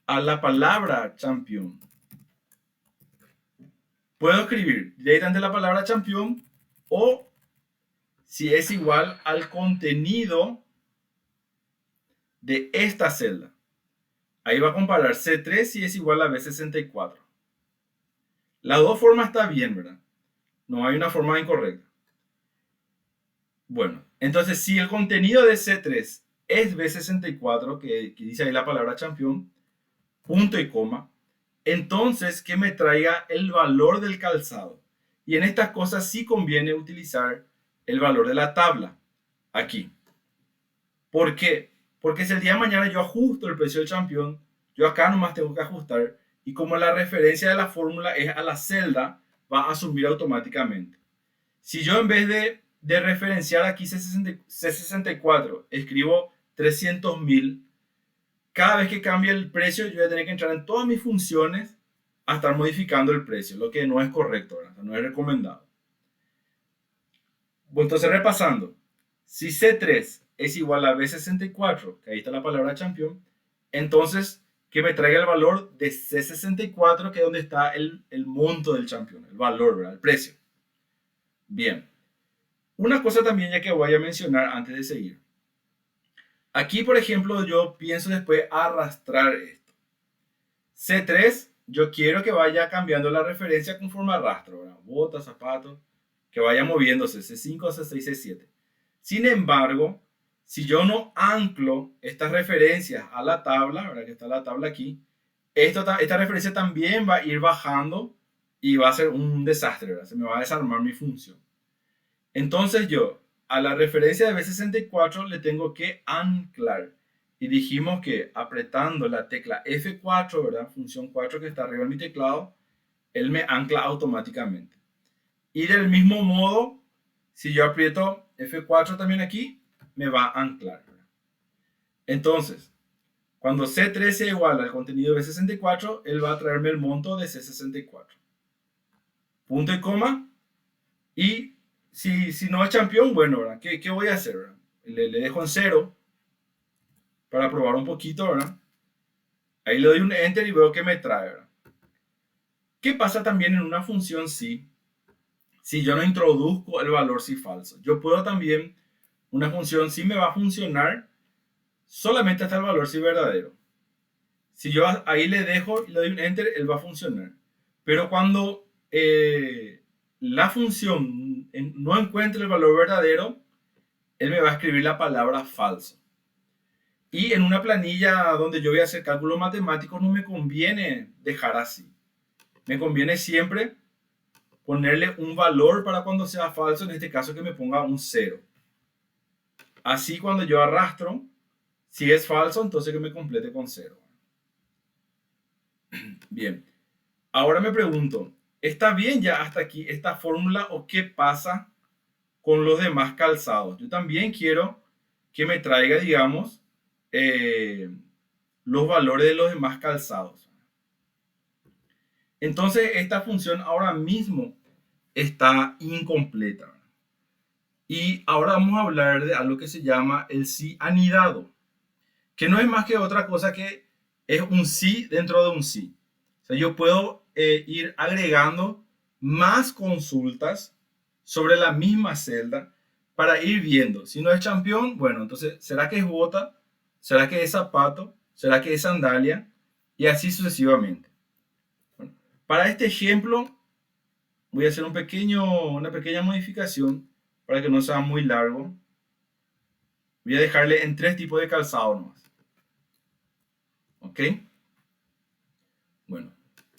a la palabra champion. Puedo escribir directamente la palabra champion, o si es igual al contenido de esta celda. Ahí va a comparar C3 si es igual a B64. Las dos formas está bien, ¿verdad? No hay una forma incorrecta. Bueno, entonces si el contenido de C3 es B64, que dice ahí la palabra champion, punto y coma, entonces que me traiga el valor del calzado. Y en estas cosas sí conviene utilizar el valor de la tabla aquí. ¿Por qué? Porque si el día de mañana yo ajusto el precio del champion, yo acá nomás tengo que ajustar, y como la referencia de la fórmula es a la celda, va a asumir automáticamente. Si yo en vez de referenciar aquí C64, escribo 300.000, cada vez que cambie el precio, yo voy a tener que entrar en todas mis funciones a estar modificando el precio, lo que no es correcto, ¿verdad? No es recomendado. Bueno, entonces repasando, si C3 es igual a B64, que ahí está la palabra champion, entonces que me traiga el valor de C64, que es donde está el monto del champion, el valor, ¿verdad? El precio. Bien. Una cosa también ya que voy a mencionar antes de seguir. Aquí, por ejemplo, yo pienso después arrastrar esto. C3, yo quiero que vaya cambiando la referencia conforme arrastro, ¿verdad? Botas, zapatos, que vaya moviéndose, C5, C6, C7. Sin embargo, si yo no anclo estas referencias a la tabla, ¿verdad? Que está la tabla aquí, esta referencia también va a ir bajando y va a ser un desastre, ¿verdad? Se me va a desarmar mi función. Entonces yo a la referencia de B64 le tengo que anclar. Y dijimos que apretando la tecla F4, ¿verdad? Función 4 que está arriba en mi teclado, él me ancla automáticamente. Y del mismo modo, si yo aprieto F4 también aquí, me va a anclar, ¿verdad? Entonces, cuando C3 sea igual al contenido de B64, él va a traerme el monto de C64. Punto y coma. Y si no es campeón, bueno, ¿verdad? ¿Qué voy a hacer? ¿Verdad? Le dejo en 0 para probar un poquito, ¿verdad? Ahí le doy un enter y veo que me trae, ¿verdad? ¿Qué pasa también en una función si yo no introduzco el valor si falso? Yo puedo también, una función si me va a funcionar solamente hasta el valor si verdadero. Si yo ahí le dejo y le doy un enter, él va a funcionar. Pero cuando la función no encuentre el valor verdadero, él me va a escribir la palabra falso. Y en una planilla donde yo voy a hacer cálculos matemáticos no me conviene dejar así. Me conviene siempre ponerle un valor para cuando sea falso, en este caso que me ponga un 0. Así cuando yo arrastro, si es falso, entonces que me complete con 0. Bien, ahora me pregunto, ¿está bien ya hasta aquí esta fórmula o qué pasa con los demás calzados? Yo también quiero que me traiga, digamos, los valores de los demás calzados. Entonces, esta función ahora mismo está incompleta. Y ahora vamos a hablar de algo que se llama el sí anidado, que no es más que otra cosa que es un sí dentro de un sí. O sea, yo puedo ir agregando más consultas sobre la misma celda para ir viendo. Si no es campeón, bueno, entonces, ¿será que es bota? ¿Será que es zapato? ¿Será que es sandalia? Y así sucesivamente. Bueno, para este ejemplo, voy a hacer una pequeña modificación para que no sea muy largo. Voy a dejarle en 3 tipos de calzado nomás. ¿Ok? Bueno,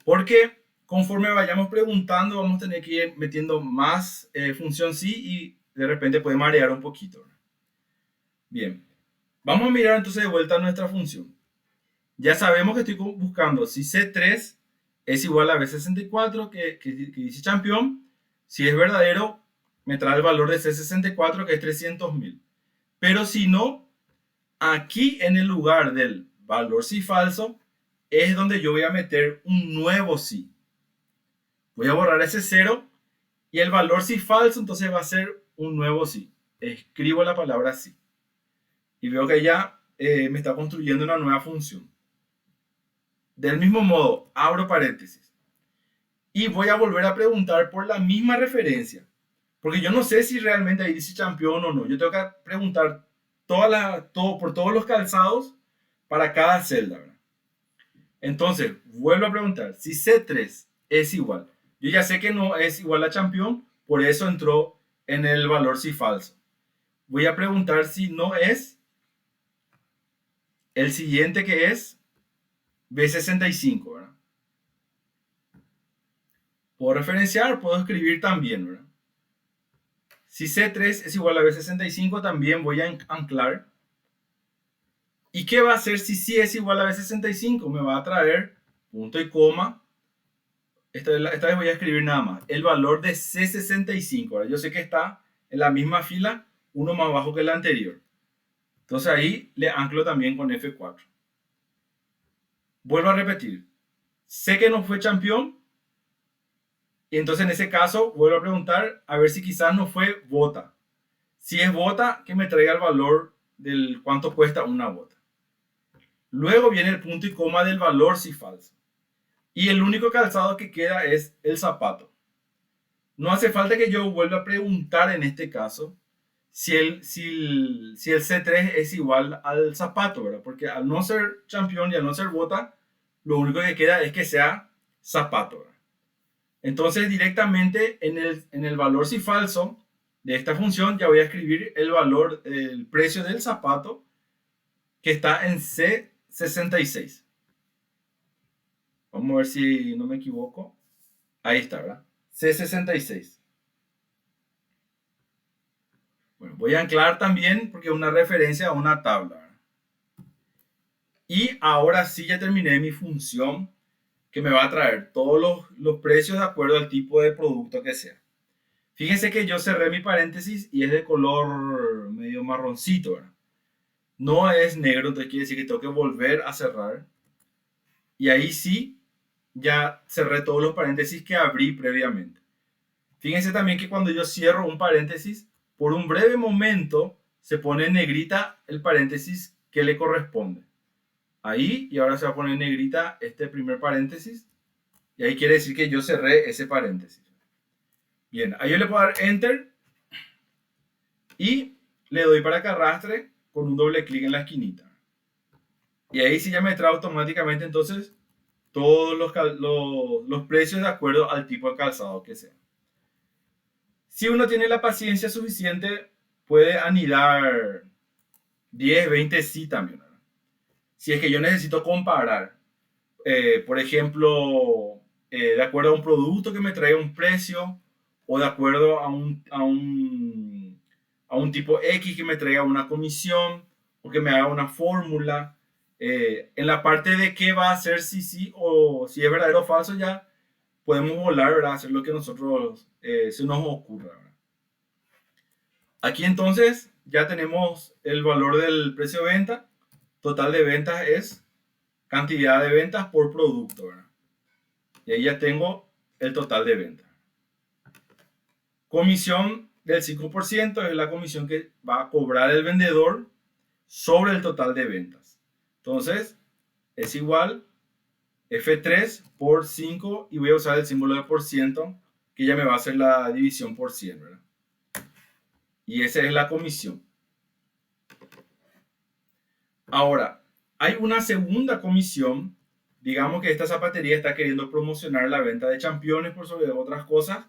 porque conforme vayamos preguntando, vamos a tener que ir metiendo más función sí y de repente puede marear un poquito. Bien, vamos a mirar entonces de vuelta nuestra función. Ya sabemos que estoy buscando si C3 es igual a B64, que dice campeón. Si es verdadero, me trae el valor de C64, que es 300.000. Pero si no, aquí en el lugar del valor si falso, es donde yo voy a meter un nuevo sí. Voy a borrar ese 0 y el valor si falso, entonces va a ser un nuevo sí. Escribo la palabra sí. Y veo que ya me está construyendo una nueva función. Del mismo modo, abro paréntesis. Y voy a volver a preguntar por la misma referencia. Porque yo no sé si realmente ahí dice campeón o no. Yo tengo que preguntar por todos los calzados para cada celda, ¿verdad? Entonces, vuelvo a preguntar. Si C3 es igual. Yo ya sé que no es igual a campeón. Por eso entró en el valor si falso. Voy a preguntar si no es el siguiente que es B65, ¿verdad? Puedo referenciar, puedo escribir también, ¿verdad? Si C3 es igual a B65, también voy a anclar. ¿Y qué va a hacer si sí es igual a B65? Me va a traer punto y coma. Esta vez voy a escribir nada más. El valor de C65. ¿Verdad? Yo sé que está en la misma fila, uno más bajo que el anterior. Entonces ahí le anclo también con F4. Vuelvo a repetir. Sé que no fue campeón. Y entonces en ese caso vuelvo a preguntar a ver si quizás no fue bota. Si es bota, que me traiga el valor del cuánto cuesta una bota. Luego viene el punto y coma del valor si falso. Y el único calzado que queda es el zapato. No hace falta que yo vuelva a preguntar en este caso si el C3 es igual al zapato, ¿verdad? Porque al no ser campeón y al no ser bota, lo único que queda es que sea zapato, ¿verdad? Entonces directamente en el valor si falso de esta función ya voy a escribir el valor, el precio del zapato que está en C66. Vamos a ver si no me equivoco. Ahí está, ¿verdad? C66. Bueno, voy a anclar también porque es una referencia a una tabla, ¿verdad? Y ahora sí ya terminé mi función que me va a traer todos los precios de acuerdo al tipo de producto que sea. Fíjense que yo cerré mi paréntesis y es de color medio marroncito, ¿verdad? No es negro, entonces quiere decir que tengo que volver a cerrar. Y ahí sí, ya cerré todos los paréntesis que abrí previamente. Fíjense también que cuando yo cierro un paréntesis, por un breve momento se pone en negrita el paréntesis que le corresponde. Ahí, y ahora se va a poner en negrita este primer paréntesis. Y ahí quiere decir que yo cerré ese paréntesis. Bien, ahí yo le puedo dar Enter. Y le doy para que arrastre con un doble clic en la esquinita. Y ahí sí ya me trae automáticamente entonces todos los precios de acuerdo al tipo de calzado que sea. Si uno tiene la paciencia suficiente, puede anidar 10, 20 sí también, ¿verdad? Si es que yo necesito comparar, por ejemplo, de acuerdo a un producto que me traiga un precio o de acuerdo a un tipo X que me traiga una comisión o que me haga una fórmula. En la parte de qué va a ser si sí o si es verdadero o falso, ya podemos volar, ¿verdad? Hacer lo que nosotros se nos ocurra, ¿verdad? Aquí entonces ya tenemos el valor del precio de venta. Total de ventas es cantidad de ventas por producto, ¿verdad? Y ahí ya tengo el total de ventas. Comisión del 5% es la comisión que va a cobrar el vendedor sobre el total de ventas. Entonces, es igual F3 por 5 y voy a usar el símbolo de por ciento que ya me va a hacer la división por 100, ¿verdad? Y esa es la comisión. Ahora, hay una segunda comisión. Digamos que esta zapatería está queriendo promocionar la venta de championes por sobre otras cosas.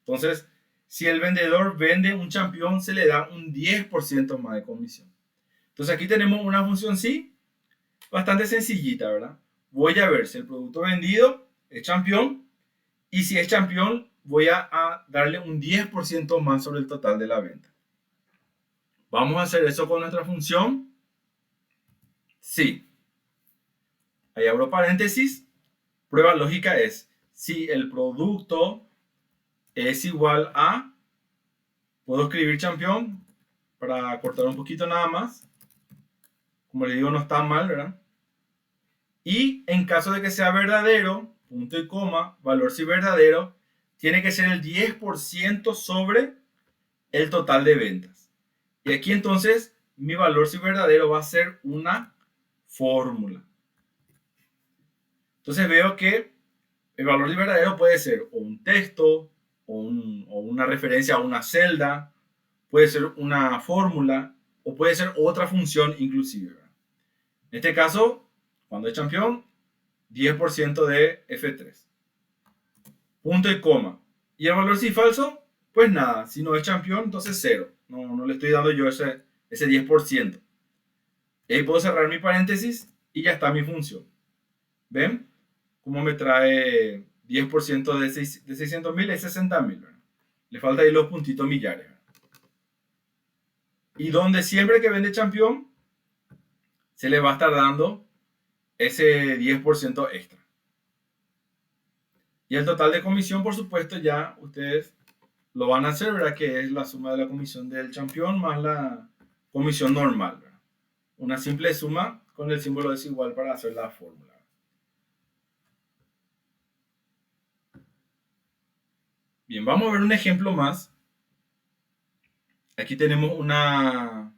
Entonces, si el vendedor vende un champión, se le da un 10% más de comisión. Entonces, aquí tenemos una función sí, bastante sencillita, ¿verdad? Voy a ver si el producto vendido es champión y si es champión, voy a darle un 10% más sobre el total de la venta. Vamos a hacer eso con nuestra función. Sí. Ahí abro paréntesis. Prueba lógica es si el producto es igual a, puedo escribir campeón para cortar un poquito nada más. Como le digo, no está mal, ¿verdad? Y en caso de que sea verdadero, punto y coma, valor si verdadero, tiene que ser el 10% sobre el total de ventas. Y aquí entonces mi valor si verdadero va a ser una fórmula. Entonces veo que el valor verdadero puede ser o un texto o una referencia a una celda, puede ser una fórmula o puede ser otra función inclusive, ¿verdad? En este caso, cuando es campeón, 10% de F3. Punto y coma. Y el valor si falso, pues nada, si no es campeón, entonces 0. No le estoy dando yo ese 10%. Ahí puedo cerrar mi paréntesis y ya está mi función. ¿Ven? Cómo me trae 10% de 600.000 es 60.000. Le falta ahí los puntitos millares. Y donde siempre que vende campeón, se le va a estar dando ese 10% extra. Y el total de comisión, por supuesto, ya ustedes lo van a hacer, ¿verdad? Que es la suma de la comisión del campeón más la comisión normal, ¿verdad? Una simple suma con el símbolo desigual para hacer la fórmula. Bien, vamos a ver un ejemplo más. Aquí tenemos una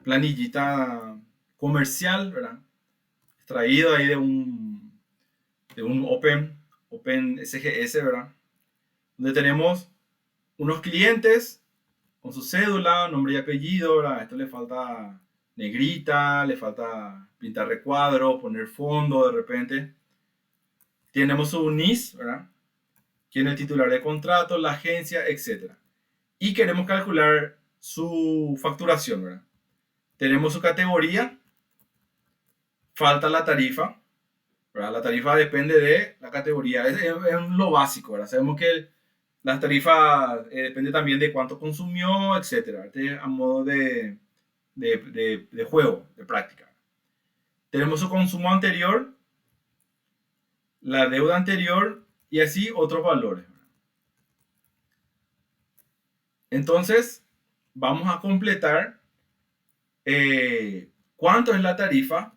planillita comercial, ¿verdad? Extraído ahí de un Open SGS, ¿verdad? Donde tenemos unos clientes con su cédula, nombre y apellido, ¿verdad? A esto le falta negrita, le falta pintar recuadro, poner fondo de repente. Tenemos su NIS, ¿verdad? Quién es el titular de contrato, la agencia, etc. Y queremos calcular su facturación, ¿verdad? Tenemos su categoría, falta la tarifa, ¿verdad? La tarifa depende de la categoría, es lo básico, ¿verdad? Sabemos que las tarifas depende también de cuánto consumió, etc. A modo de juego, de práctica. Tenemos su consumo anterior, la deuda anterior y así otros valores. Entonces, vamos a completar cuánto es la tarifa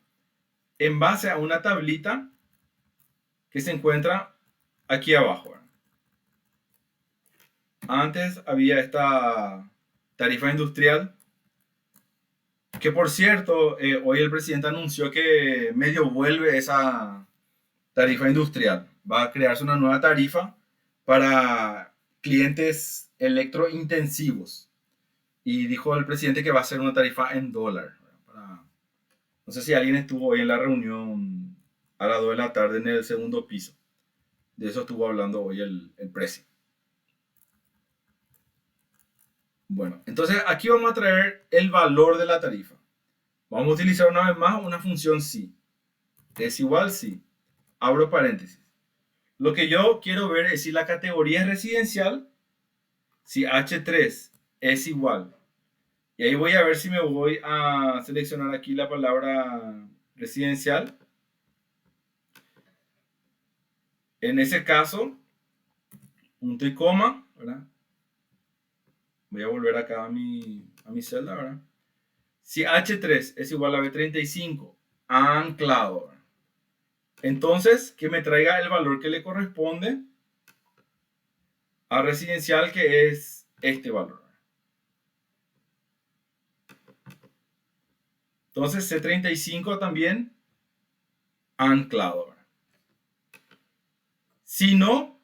en base a una tablita que se encuentra aquí abajo. Antes había esta tarifa industrial, que por cierto, hoy el presidente anunció que medio vuelve esa tarifa industrial. Va a crearse una nueva tarifa para clientes electrointensivos. Y dijo el presidente que va a ser una tarifa en dólar. No sé si alguien estuvo hoy en la reunión a las 2 de la tarde en el segundo piso. De eso estuvo hablando hoy el presidente. Bueno, entonces aquí vamos a traer el valor de la tarifa. Vamos a utilizar una vez más una función si. Es igual si. Abro paréntesis. Lo que yo quiero ver es si la categoría es residencial, si H3 es igual. Y ahí voy a ver si me voy a seleccionar aquí la palabra residencial. En ese caso, punto y coma, ¿verdad? Voy a volver acá a mi celda, ¿verdad? Si H3 es igual a B35, anclado, ¿verdad? Entonces, que me traiga el valor que le corresponde a residencial, que es este valor. Entonces, C35 también anclado. Si no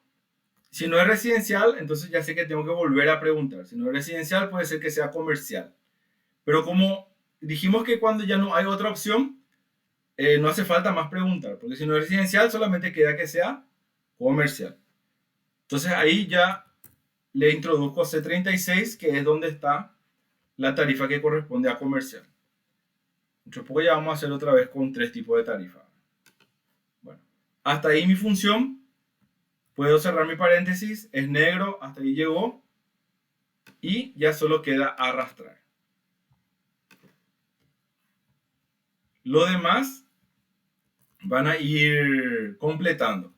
es residencial, entonces ya sé que tengo que volver a preguntar. Si no es residencial, puede ser que sea comercial. Pero como dijimos que cuando ya no hay otra opción, no hace falta más preguntar. Porque si no es residencial, solamente queda que sea comercial. Entonces ahí ya le introduzco C36, que es donde está la tarifa que corresponde a comercial. Después ya vamos a hacer otra vez con 3 tipos de tarifa. Bueno, hasta ahí mi función. Puedo cerrar mi paréntesis, es negro, hasta ahí llegó. Y ya solo queda arrastrar. Lo demás van a ir completando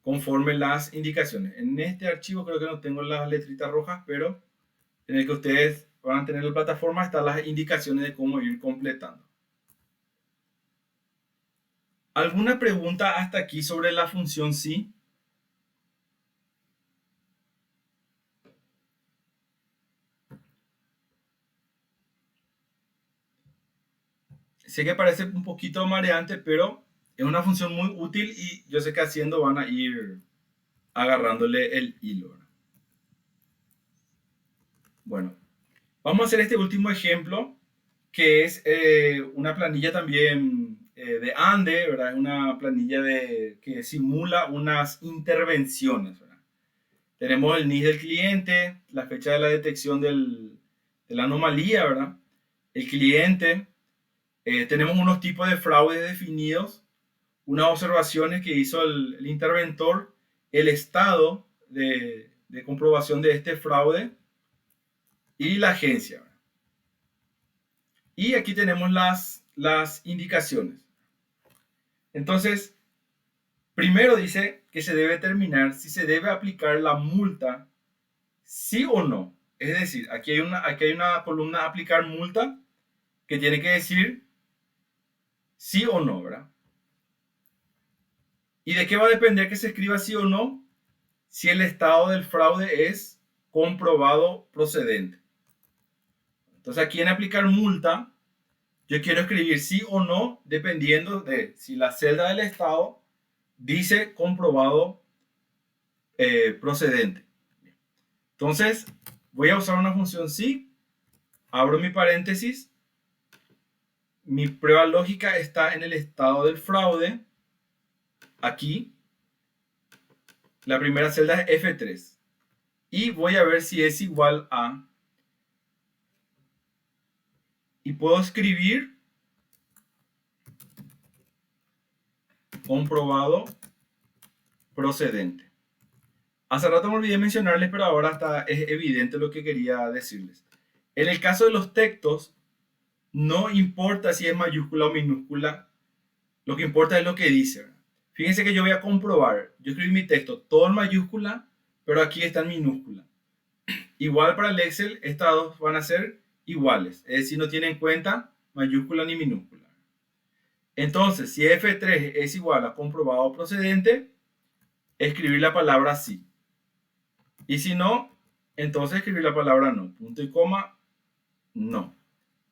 conforme las indicaciones. En este archivo creo que no tengo las letritas rojas, pero en el que ustedes van a tener en la plataforma están las indicaciones de cómo ir completando. ¿Alguna pregunta hasta aquí sobre la función si? Sé que parece un poquito mareante, pero es una función muy útil y yo sé que haciendo van a ir agarrándole el hilo. Bueno, vamos a hacer este último ejemplo, que es una planilla también de Ande, ¿verdad? Es una planilla que simula unas intervenciones, ¿verdad? Tenemos el NIS del cliente, la fecha de la detección de la anomalía, ¿verdad? el cliente, tenemos unos tipos de fraude definidos, unas observaciones que hizo el interventor, el estado de comprobación de este fraude y la agencia. Y aquí tenemos las indicaciones. Entonces, primero dice que se debe determinar si se debe aplicar la multa, sí o no. Es decir, aquí hay una columna aplicar multa que tiene que decir sí o no, ¿verdad? ¿Y de qué va a depender que se escriba sí o no? Si el estado del fraude es comprobado procedente. Entonces, aquí en aplicar multa, yo quiero escribir sí o no dependiendo de si la celda del estado dice comprobado procedente. Entonces, voy a usar una función sí, abro mi paréntesis, mi prueba lógica está en el estado del fraude, aquí, la primera celda es F3, y voy a ver si es igual a, y puedo escribir comprobado procedente. Hace rato me olvidé mencionarles, pero ahora es evidente lo que quería decirles. En el caso de los textos, no importa si es mayúscula o minúscula, lo que importa es lo que dice. Fíjense que yo voy a comprobar, yo escribí mi texto todo en mayúscula, pero aquí está en minúscula. Igual para el Excel, estas dos van a ser iguales, es decir, no tienen en cuenta mayúscula ni minúscula. Entonces, si F3 es igual a comprobado procedente, escribir la palabra sí. Y si no, entonces escribir la palabra no. Punto y coma, no.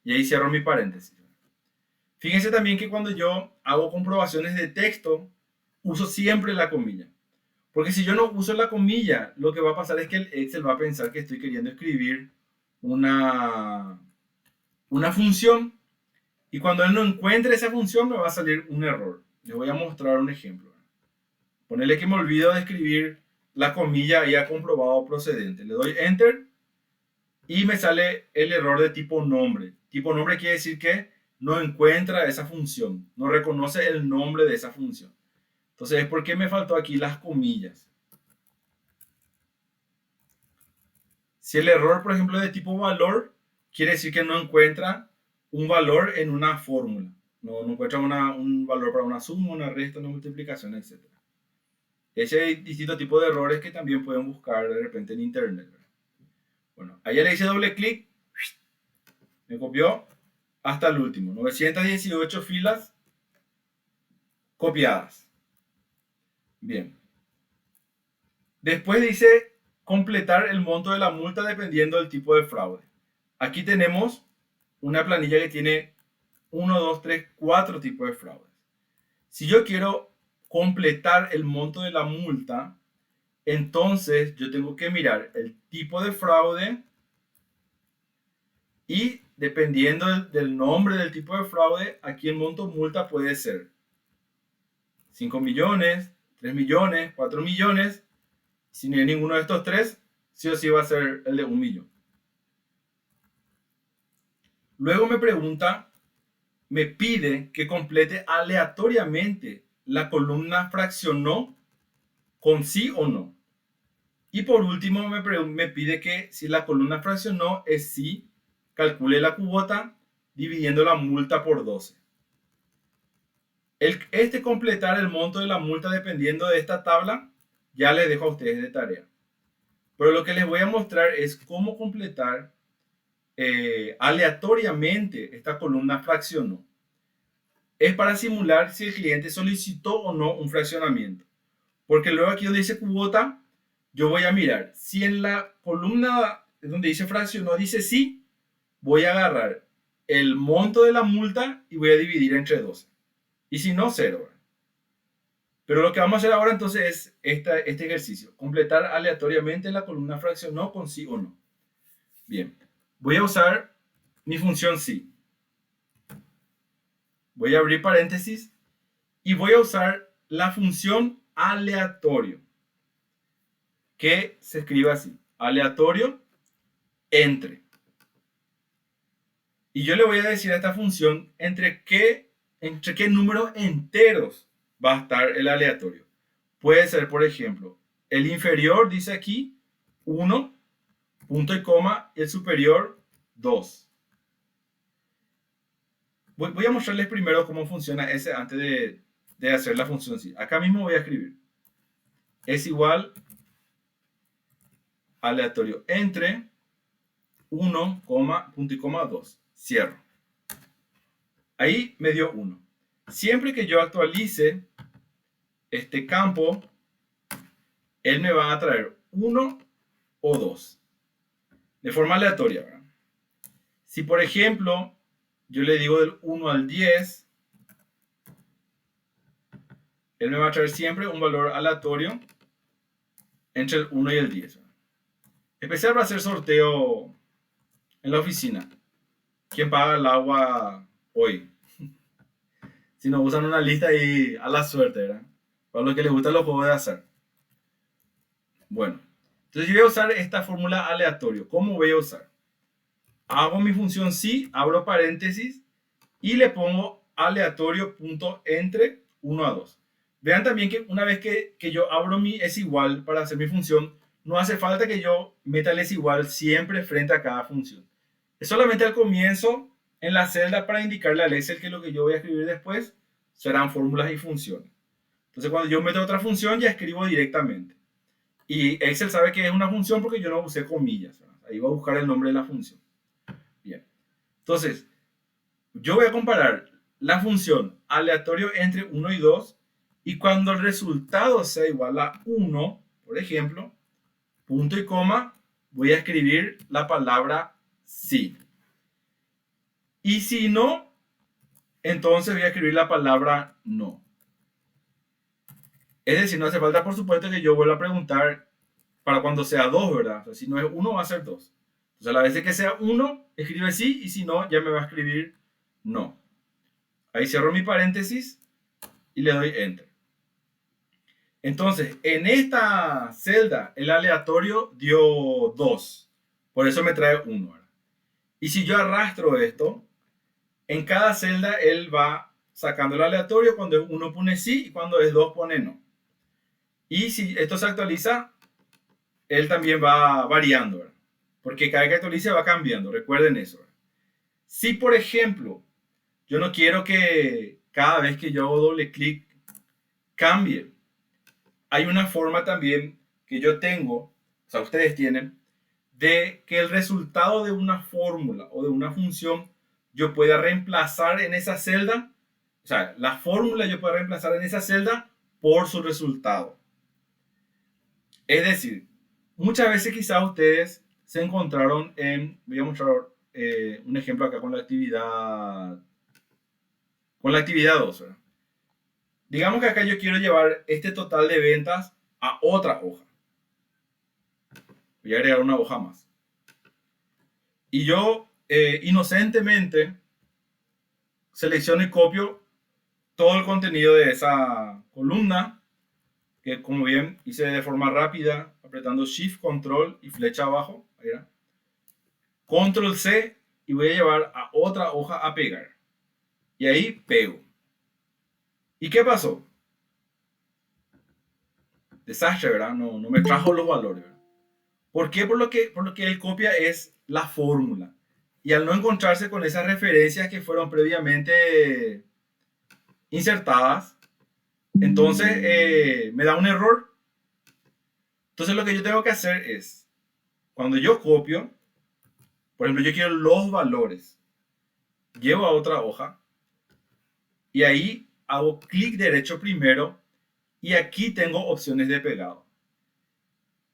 Y ahí cierro mi paréntesis. Fíjense también que cuando yo hago comprobaciones de texto, uso siempre la comilla. Porque si yo no uso la comilla, lo que va a pasar es que el Excel va a pensar que estoy queriendo escribir una función. Y cuando él no encuentre esa función, me va a salir un error. Les voy a mostrar un ejemplo. Ponerle que me olvido de escribir la comilla y ha comprobado procedente. Le doy Enter y me sale el error de tipo nombre. Tipo nombre quiere decir que no encuentra esa función, no reconoce el nombre de esa función. Entonces, ¿por qué me faltó aquí las comillas? Si el error, por ejemplo, de tipo valor, quiere decir que no encuentra un valor en una fórmula. No encuentra un valor para una suma, una resta, una multiplicación, etc. Ese hay distintos tipos de errores que también pueden buscar de repente en internet. Bueno, ahí le hice doble clic, me copió hasta el último. 918 filas copiadas. Bien. Después dice completar el monto de la multa dependiendo del tipo de fraude. Aquí tenemos una planilla que tiene 1, 2, 3, 4 tipos de fraudes. Si yo quiero completar el monto de la multa, entonces yo tengo que mirar el tipo de fraude y dependiendo del nombre del tipo de fraude, aquí el monto multa puede ser 5 millones, 3 millones, 4 millones. Si no hay ninguno de estos tres, sí o sí va a ser el de 1 millón. Luego me pide que complete aleatoriamente la columna fraccionó con sí o no. Y por último me pide que si la columna fraccionó es sí, calcule la cuota dividiendo la multa por 12. Completar el monto de la multa dependiendo de esta tabla, ya les dejo a ustedes de tarea. Pero lo que les voy a mostrar es cómo completar aleatoriamente esta columna fraccionó. Es para simular si el cliente solicitó o no un fraccionamiento. Porque luego aquí donde dice cuota, yo voy a mirar. Si en la columna donde dice fraccionó dice sí, voy a agarrar el monto de la multa y voy a dividir entre 12. Y si no, 0. Pero lo que vamos a hacer ahora entonces es este ejercicio. Completar aleatoriamente la columna fraccionó con sí o no. Bien. Voy a usar mi función sí. Voy a abrir paréntesis y voy a usar la función aleatorio, que se escribe así: aleatorio entre. Y yo le voy a decir a esta función entre qué números enteros va a estar el aleatorio. Puede ser, por ejemplo, el inferior dice aquí 1, punto y coma, y el superior 2. Voy a mostrarles primero cómo funciona ese antes de hacer la función. Acá mismo voy a escribir. Es igual aleatorio entre 1, punto y coma 2. Cierro. Ahí me dio 1. Siempre que yo actualice este campo, él me va a traer 1 o 2. De forma aleatoria, ¿verdad? Si, por ejemplo, yo le digo del 1 al 10, él me va a traer siempre un valor aleatorio entre el 1 y el 10. ¿Verdad? Especial para hacer sorteo en la oficina. ¿Quién paga el agua hoy? Si nos usan una lista ahí a la suerte, ¿verdad? Para los que les gustan los juegos de azar. Bueno, entonces yo voy a usar esta fórmula aleatorio. ¿Cómo voy a usar? Hago mi función sí, abro paréntesis y le pongo aleatorio punto entre 1 a 2. Vean también que una vez que yo abro mi es igual para hacer mi función, no hace falta que yo meta el es igual siempre frente a cada función. Es solamente al comienzo en la celda para indicarle al Excel que lo que yo voy a escribir después serán fórmulas y funciones. Entonces cuando yo meto otra función ya escribo directamente. Y Excel sabe que es una función porque yo no usé comillas. ¿Verdad? Ahí va a buscar el nombre de la función. Bien. Entonces, yo voy a comparar la función aleatorio entre 1 y 2 y cuando el resultado sea igual a 1, por ejemplo, punto y coma, voy a escribir la palabra sí. Y si no, entonces voy a escribir la palabra no. Es decir, no hace falta, por supuesto, que yo vuelva a preguntar para cuando sea 2, ¿verdad? O sea, si no es 1, va a ser 2. Entonces, a la vez que sea 1, escribe sí, y si no, ya me va a escribir no. Ahí cierro mi paréntesis y le doy enter. Entonces, en esta celda, el aleatorio dio 2. Por eso me trae 1. ¿Verdad? Y si yo arrastro esto, en cada celda él va sacando el aleatorio. Cuando es 1 pone sí y cuando es 2 pone no. Y si esto se actualiza, él también va variando, ¿verdad? Porque cada vez que actualice va cambiando. Recuerden eso, ¿verdad? Si, por ejemplo, yo no quiero que cada vez que yo hago doble clic cambie, hay una forma también que yo tengo, o sea, ustedes tienen, de que el resultado de una fórmula o de una función yo pueda reemplazar en esa celda, o sea, la fórmula yo pueda reemplazar en esa celda por su resultado. Es decir, muchas veces quizás ustedes se encontraron voy a mostrar un ejemplo acá con la actividad 2, ¿verdad? Digamos que acá yo quiero llevar este total de ventas a otra hoja. Voy a agregar una hoja más. Y yo inocentemente selecciono y copio todo el contenido de esa columna, que como bien hice de forma rápida, apretando Shift, Control y flecha abajo. Ahí era. Control C y voy a llevar a otra hoja a pegar. Y ahí pego. ¿Y qué pasó? Desastre, ¿verdad? No me trajo los valores, ¿verdad? ¿Por qué? Por lo que él copia es la fórmula. Y al no encontrarse con esas referencias que fueron previamente insertadas, entonces me da un error. Entonces lo que yo tengo que hacer es, cuando yo copio, por ejemplo, yo quiero los valores, llevo a otra hoja y ahí hago clic derecho primero y aquí tengo opciones de pegado.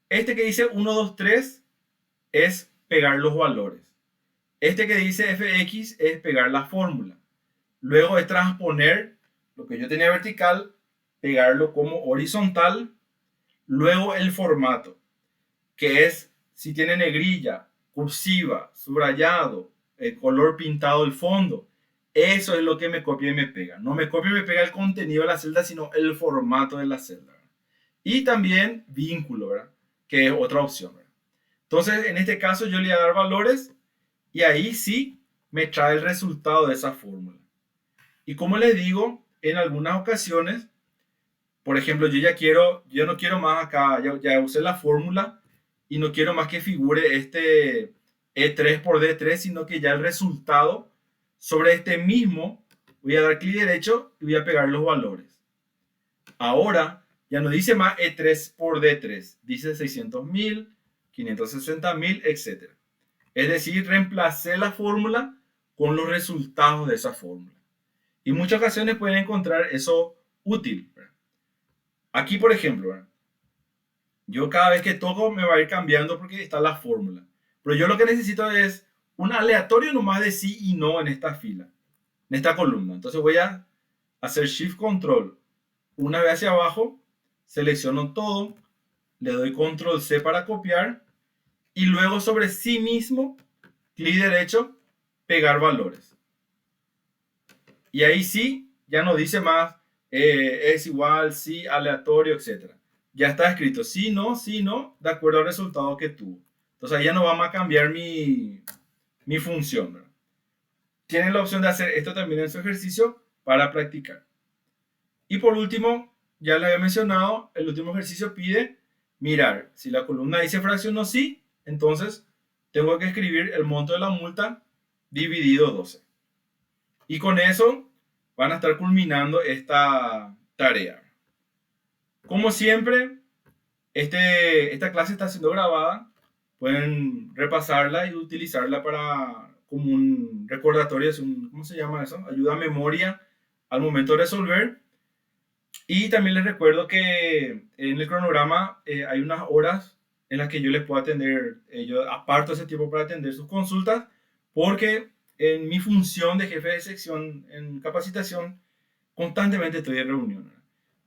Este que dice 1, 2, 3 es pegar los valores. Este que dice fx es pegar la fórmula. Luego es transponer lo que yo tenía vertical, pegarlo como horizontal. Luego el formato, que es si tiene negrilla, cursiva, subrayado, el color pintado del fondo. Eso es lo que me copia y me pega. No me copia y me pega el contenido de la celda, sino el formato de la celda. ¿Verdad? Y también vínculo, ¿verdad? Que es otra opción. ¿Verdad? Entonces, en este caso yo le voy a dar valores y ahí sí me trae el resultado de esa fórmula. Y como les digo, en algunas ocasiones, por ejemplo, yo no quiero más acá, ya usé la fórmula y no quiero más que figure este E3 por D3, sino que ya el resultado sobre este mismo, voy a dar clic derecho y voy a pegar los valores. Ahora ya no dice más E3 por D3, dice 600.000, 560.000, etc. Es decir, reemplacé la fórmula con los resultados de esa fórmula. Y en muchas ocasiones pueden encontrar eso útil. Aquí, por ejemplo, yo cada vez que toco me va a ir cambiando porque está la fórmula. Pero yo lo que necesito es un aleatorio nomás de sí y no en esta fila, en esta columna. Entonces voy a hacer Shift Control una vez hacia abajo, selecciono todo, le doy Control C para copiar y luego sobre sí mismo, clic derecho, pegar valores. Y ahí sí, ya no dice más es igual, sí, aleatorio, etc. Ya está escrito sí, no, de acuerdo al resultado que tuvo. Entonces ahí ya no vamos a cambiar mi función, ¿verdad? Tienen la opción de hacer esto también en su ejercicio para practicar. Y por último, ya les había mencionado, el último ejercicio pide mirar. Si la columna dice fracción o sí, entonces tengo que escribir el monto de la multa dividido 12. Y con eso van a estar culminando esta tarea. Como siempre, esta clase está siendo grabada. Pueden repasarla y utilizarla como un recordatorio, ¿cómo se llama eso? Ayuda a memoria al momento de resolver. Y también les recuerdo que en el cronograma hay unas horas en las que yo les puedo atender, yo aparto ese tiempo para atender sus consultas, porque en mi función de jefe de sección en capacitación, constantemente estoy en reunión.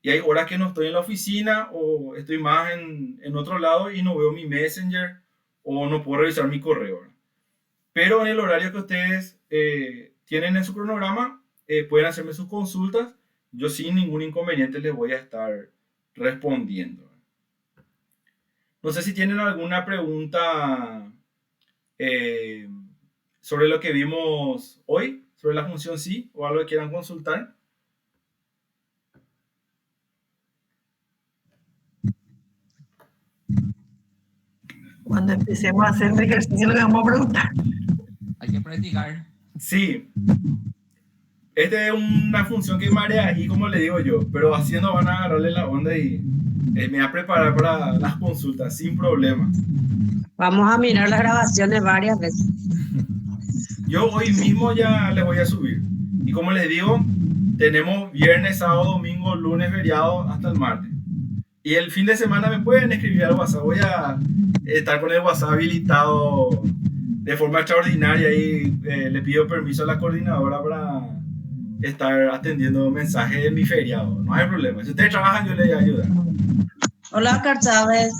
Y hay horas que no estoy en la oficina o estoy más en otro lado y no veo mi Messenger o no puedo revisar mi correo. Pero en el horario que ustedes tienen en su cronograma, pueden hacerme sus consultas. Yo sin ningún inconveniente les voy a estar respondiendo. No sé si tienen alguna pregunta sobre lo que vimos hoy, sobre la función sí, o algo que quieran consultar. Cuando empecemos a hacer el ejercicio, le vamos a preguntar. Hay que practicar. Sí. Esta es una función que marea ahí, como le digo yo, pero haciendo van a agarrarle la onda y me voy a preparar para las consultas sin problema. Vamos a mirar las grabaciones varias veces. Yo hoy mismo ya les voy a subir. Y como les digo, tenemos viernes, sábado, domingo, lunes, feriado hasta el martes. Y el fin de semana me pueden escribir al WhatsApp. Voy a estar con el WhatsApp habilitado de forma extraordinaria y le pido permiso a la coordinadora para estar atendiendo mensajes de mi feriado. No hay problema. Si ustedes trabajan, yo les voy a ayudar. Hola, Oscar Chávez.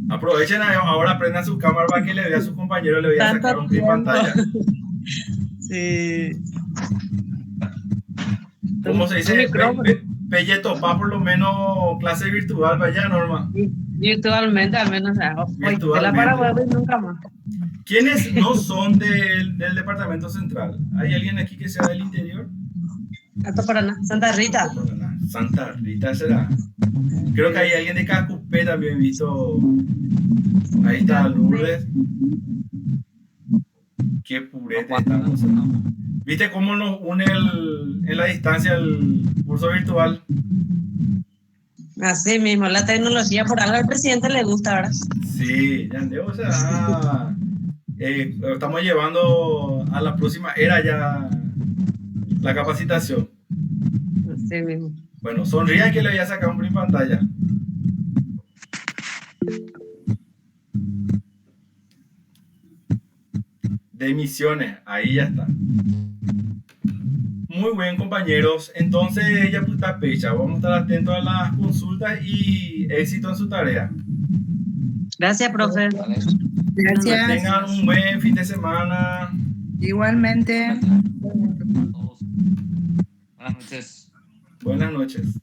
Aprovechen ahora, prendan su cámara para que le vea a sus compañeros. Le voy a sacar un clip pantalla. Sí. ¿Cómo se dice? Pelletopá, por lo menos clase virtual, vaya, Norma. Virtualmente, al menos. Virtualmente. De la Paraguay nunca más. ¿Quiénes no son del departamento central? ¿Hay alguien aquí que sea del interior? Alto Paraná. Santa Rita. Santa Rita será. Creo que hay alguien de Cacupé también visto. Ahí está Lourdes. Qué purete estamos. ¿Viste cómo nos une en la distancia el curso virtual? Así mismo, la tecnología por algo al presidente le gusta, ¿verdad? Sí, ya o sea, estamos llevando a la próxima era ya la capacitación. Así mismo. Bueno, sonrían que le voy a sacar un print pantalla. De emisiones, ahí ya está. Muy bien, compañeros. Entonces, ya puta pecha. Vamos a estar atentos a las consultas y éxito en su tarea. Gracias, profe. Vale. Gracias. Tengan un buen fin de semana. Igualmente. Todos. Buenas noches. Buenas noches.